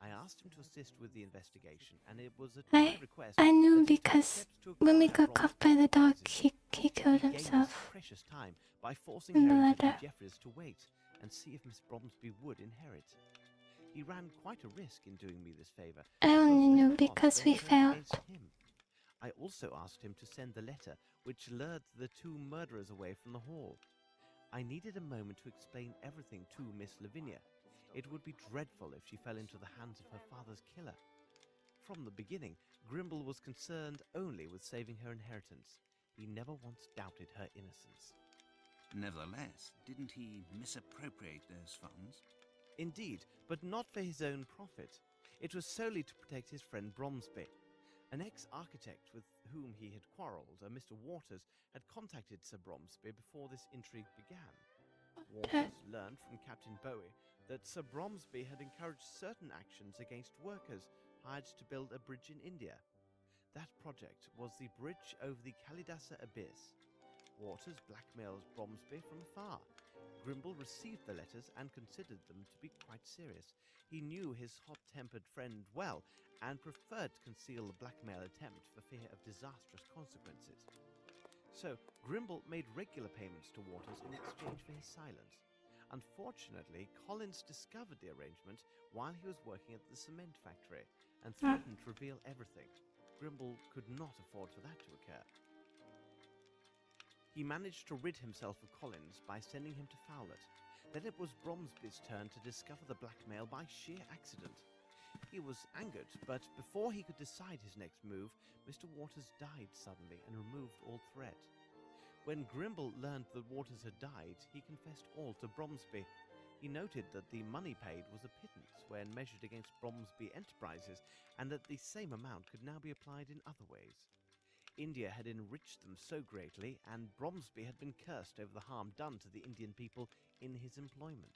I asked him to assist with the investigation, and it was at my request. I knew that he took because steps to when we acquire got caught by the dog, he killed He gained himself. us precious time by forcing in the Harrington letter. and Jeffries to wait and see if Miss Bromsby would inherit. He ran quite a risk in doing me this favour. I only because knew they thought because they we turned failed. against him. I also asked him to send the letter which lured the two murderers away from the hall. I needed a moment to explain everything to Miss Lavinia. It would be dreadful if she fell into the hands of her father's killer. From the beginning, Grimble was concerned only with saving her inheritance. He never once doubted her innocence. Nevertheless, didn't he misappropriate those funds? Indeed, but not for his own profit. It was solely to protect his friend Bromsby. An ex-architect with whom he had quarrelled, a Mr. Waters, had contacted Sir Bromsby before this intrigue began. Waters learned from Captain Bowie that Sir Bromsby had encouraged certain actions against workers hired to build a bridge in India. That project was the bridge over the Kalidasa Abyss. Waters blackmailed Bromsby from afar. Grimble received the letters and considered them to be quite serious. He knew his hot-tempered friend well and preferred to conceal the blackmail attempt for fear of disastrous consequences. So, Grimble made regular payments to Waters in exchange for his silence. Unfortunately, Collins discovered the arrangement while he was working at the cement factory and threatened to reveal everything. Grimble could not afford for that to occur. He managed to rid himself of Collins by sending him to Fowlett. Then it was Bromsby's turn to discover the blackmail by sheer accident. He was angered, but before he could decide his next move, Mr. Waters died suddenly and removed all threat. When Grimble learned that Waters had died, he confessed all to Bromsby. He noted that the money paid was a pittance when measured against Bromsby enterprises, and that the same amount could now be applied in other ways. India had enriched them so greatly, and Bromsby had been cursed over the harm done to the Indian people in his employment.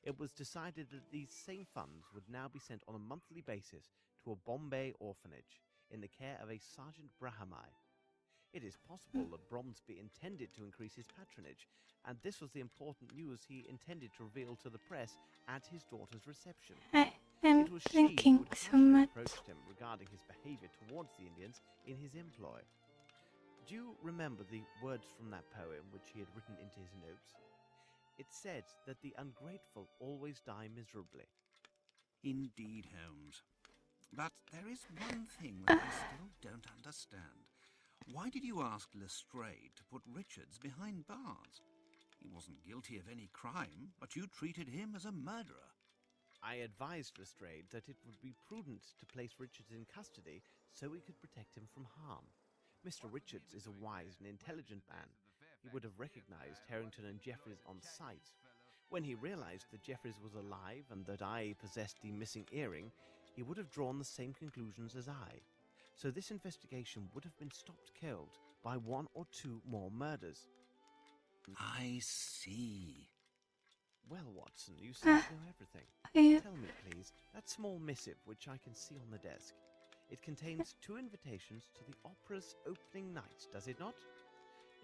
It was decided that these same funds would now be sent on a monthly basis to a Bombay orphanage in the care of a Sergeant Brahamai. It is possible that Bromsby intended to increase his patronage, and this was the important news he intended to reveal to the press at his daughter's reception. I am It was drinking she so who much. approached him regarding his behavior towards the Indians in his employ. Do you remember the words from that poem which he had written into his notes? It said that the ungrateful always die miserably. Indeed, Holmes. But there is one thing that I still don't understand. Why did you ask Lestrade to put Richards behind bars? He wasn't guilty of any crime, but you treated him as a murderer. I advised Lestrade that it would be prudent to place Richards in custody so we could protect him from harm. Mr. Richards is a wise and intelligent man. He would have recognized Harrington and Jeffries on sight. When he realized that Jeffries was alive and that I possessed the missing earring, he would have drawn the same conclusions as I. So this investigation would have been stopped cold by one or two more murders. I see. Well, Watson, you seem to know everything. Tell me, please, that small missive which I can see on the desk. It contains 2 invitations to the opera's opening night, does it not?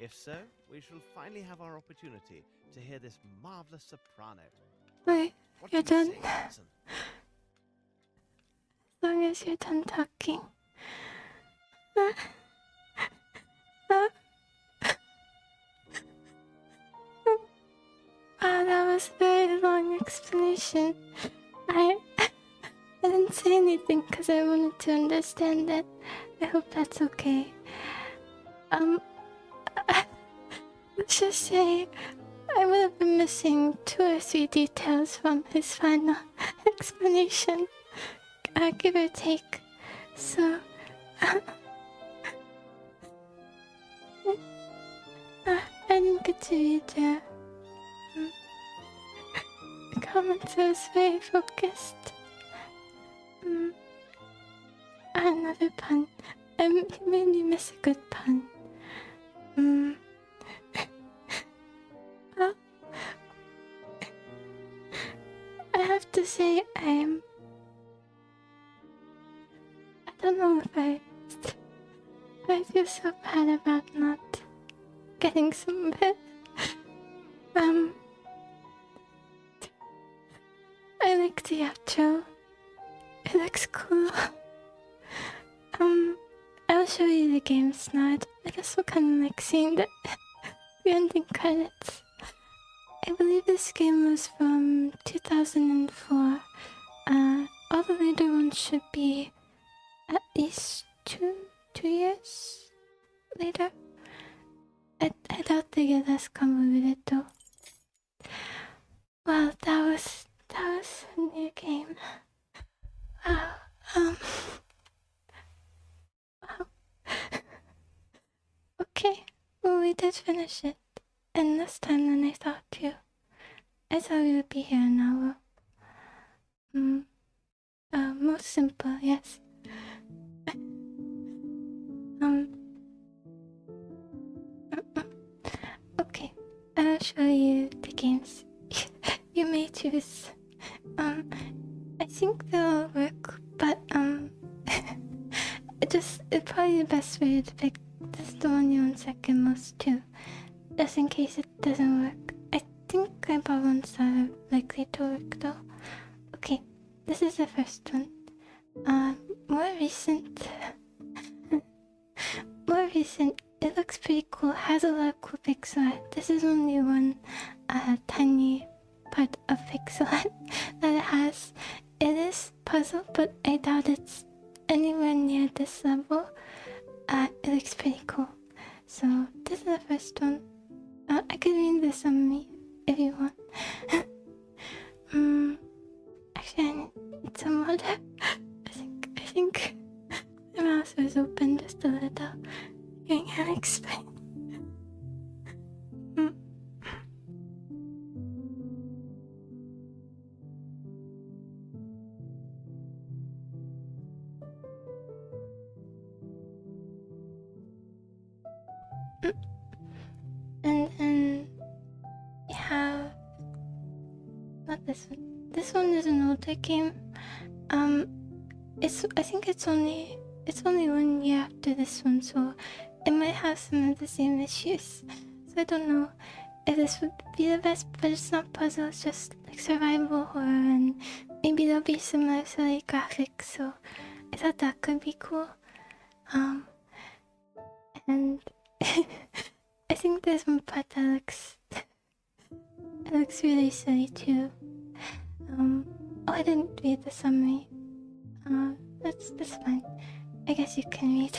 If so, we shall finally have our opportunity to hear this marvellous soprano. Wait, What you're do you done. say, Watson? As long as you're done talking. Wow, that was a very long explanation. I didn't say anything because I wanted to understand it. I hope that's okay. Let's just say I would have been missing 2 or 3 details from his final explanation, give or take. So, I didn't get to read moments I was very focused. Another pun. You made me miss a good pun. Well, I have to say I don't know if I feel so bad about not getting some of it. I like the outro. It looks cool. I'll show you the games now. It also kind of like seeing the ending credits. I believe this game was from 2004. All the later ones should be at least two years later. I doubt they get less convoluted though. Well, that was a new game. Wow. Wow. Okay, well we did finish it, and less time than I thought too. I thought we would be here an hour. Most simple, yes. Okay, I'll show you the games. You may choose. I think they'll all work, but it's probably the best for you to pick just the one you want second most too, just in case it doesn't work. I think I bought ones that are likely to work though. Okay, this is the first one. More recent. More recent. It looks pretty cool. Has a lot of cool pixel art. This is only one tiny part of pixel art that it has. It is puzzle, but I doubt it's anywhere near this level. It looks pretty cool. So this is the first one. I could read the summary if you want. Actually, I need some water. I think my mouth was open just a little. You can explain. And then you have not this one. This one is an older game. I think it's only 1 year after this one, so it might have some of the same issues. So I don't know if this would be the best, but it's not puzzle, it's just like survival horror, and maybe there'll be similar silly graphics, so I thought that could be cool. And I think there's one part that looks really silly too. I didn't read the summary. That's fine. I guess you can read.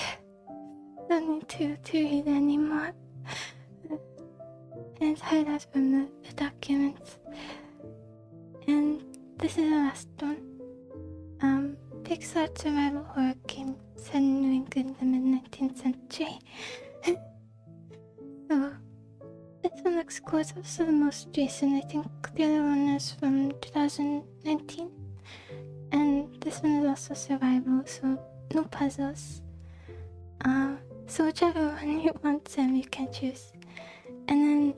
Don't need to read anymore. And it's hard out from the documents. And this is the last one. Pixel art survival horror game set in New England in the mid-19th century. So this one looks cool. It's also the most recent. I think the other one is from 2019. And this one is also survival, so no puzzles. So whichever one you want, Sam, you can choose. And then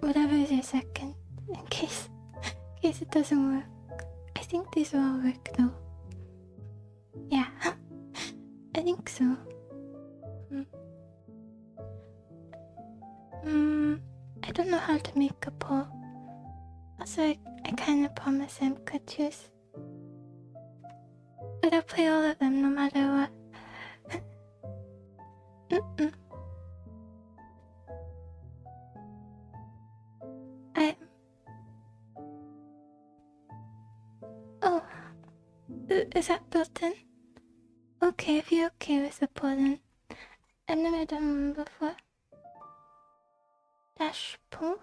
whatever is your second, in case it doesn't work. I think these will all work though. Yeah, I think so. I don't know how to make a poll. Also, I kind of promise Sam could choose. But I'll play all of them no matter what. Oh, is that built in? Okay, if you're okay with the poll then. I've never done one before. Dash poll?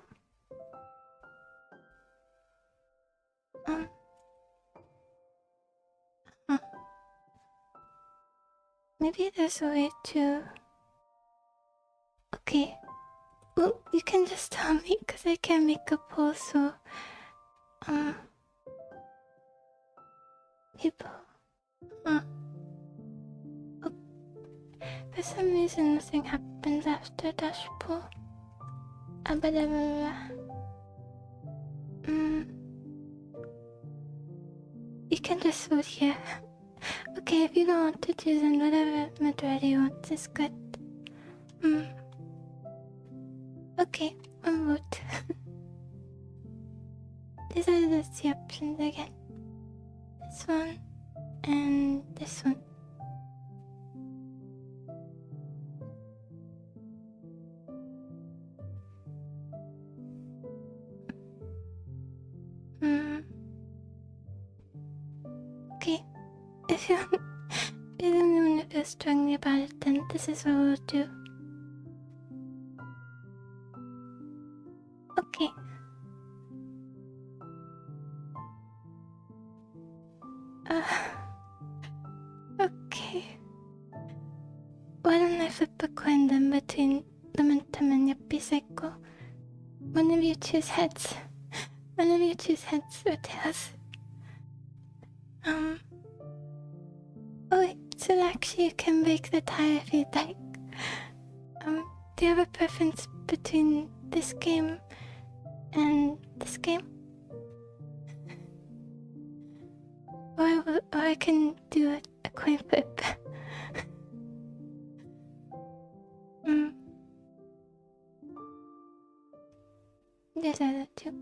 Maybe there's a way to... Okay. Well, you can just tell me, because I can't make a poll, so... people. Oh. For some reason, nothing happens after dash pull. You can just vote here. Okay, if you don't want to choose, then whatever majority wants is good. Okay, one vote. These are the three options again. This one and this one. Okay, if you don't want to feel strongly about it, then this is what we'll do. Okay. Okay. Why don't I flip a coin then between Momentum and Yuppie Psycho? One of you choose heads. One of you choose heads or tails. Oh wait, so actually you can break the tie if you'd like. Do you have a preference between this game and this game? Or I can do a coin flip. These are the two.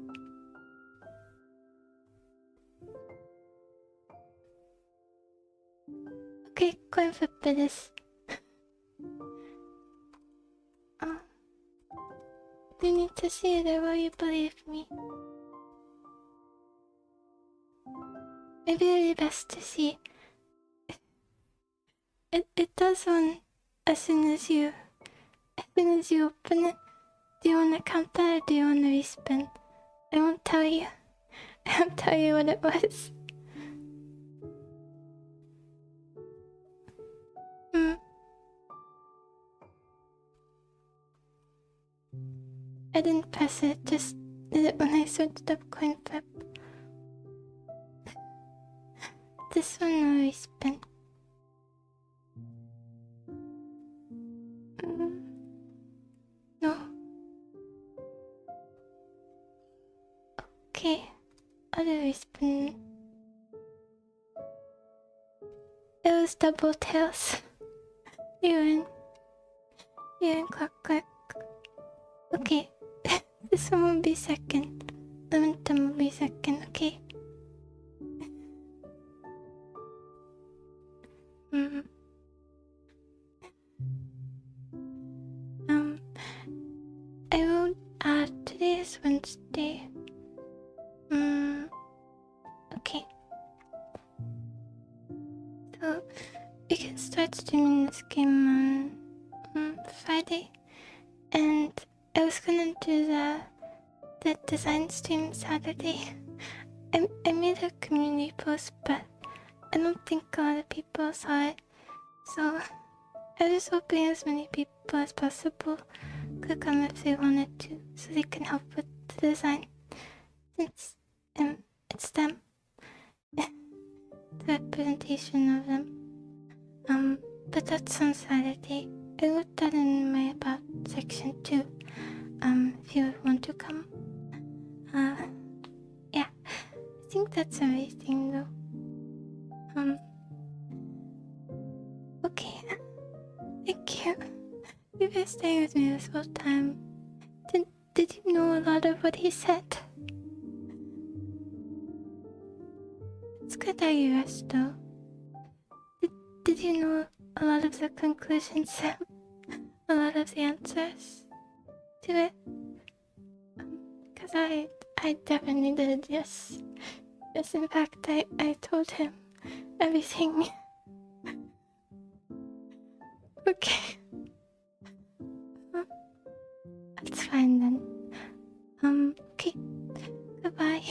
Okay, coin flip it is. You need to see it or will you believe me? Maybe it'd be best to see. It does one as soon as you open it. Do you want to count that or do you want to respin? I won't tell you. I won't tell you what it was. I didn't press it, just did it when I switched up coin flip. This one will respin. No. Okay, I'll do respin. It was double tails. You win clockwork. Okay, this one will be second. Momentum will be second, okay? I will add today is Wednesday. Okay. So we can start streaming this game on Friday, and I was gonna do the design stream Saturday. I made a community post, but I don't think a lot of people saw it, so I was hoping as many people as possible could come if they wanted to, so they can help with the design, since it's them, the representation of them. But that's on Saturday. I wrote that in my about section too. If you want to come. Yeah, I think that's everything though. Okay. Thank you. You've been staying with me this whole time. Did you know a lot of what he said? It's good that you asked though. Did you know a lot of the conclusions, Sam? A lot of the answers to it? Because I definitely did, yes. Yes, in fact, I told him everything. Okay. That's fine then. Okay. Goodbye.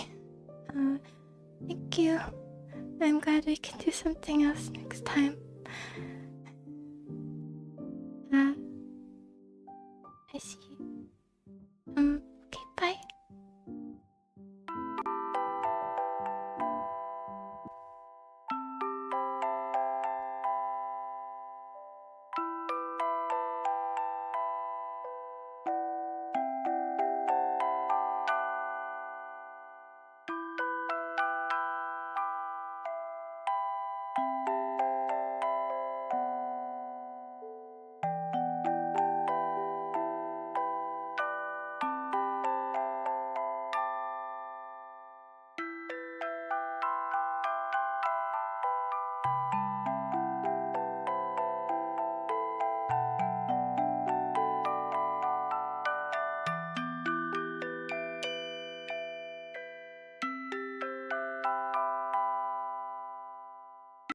Thank you. I'm glad we can do something else next time.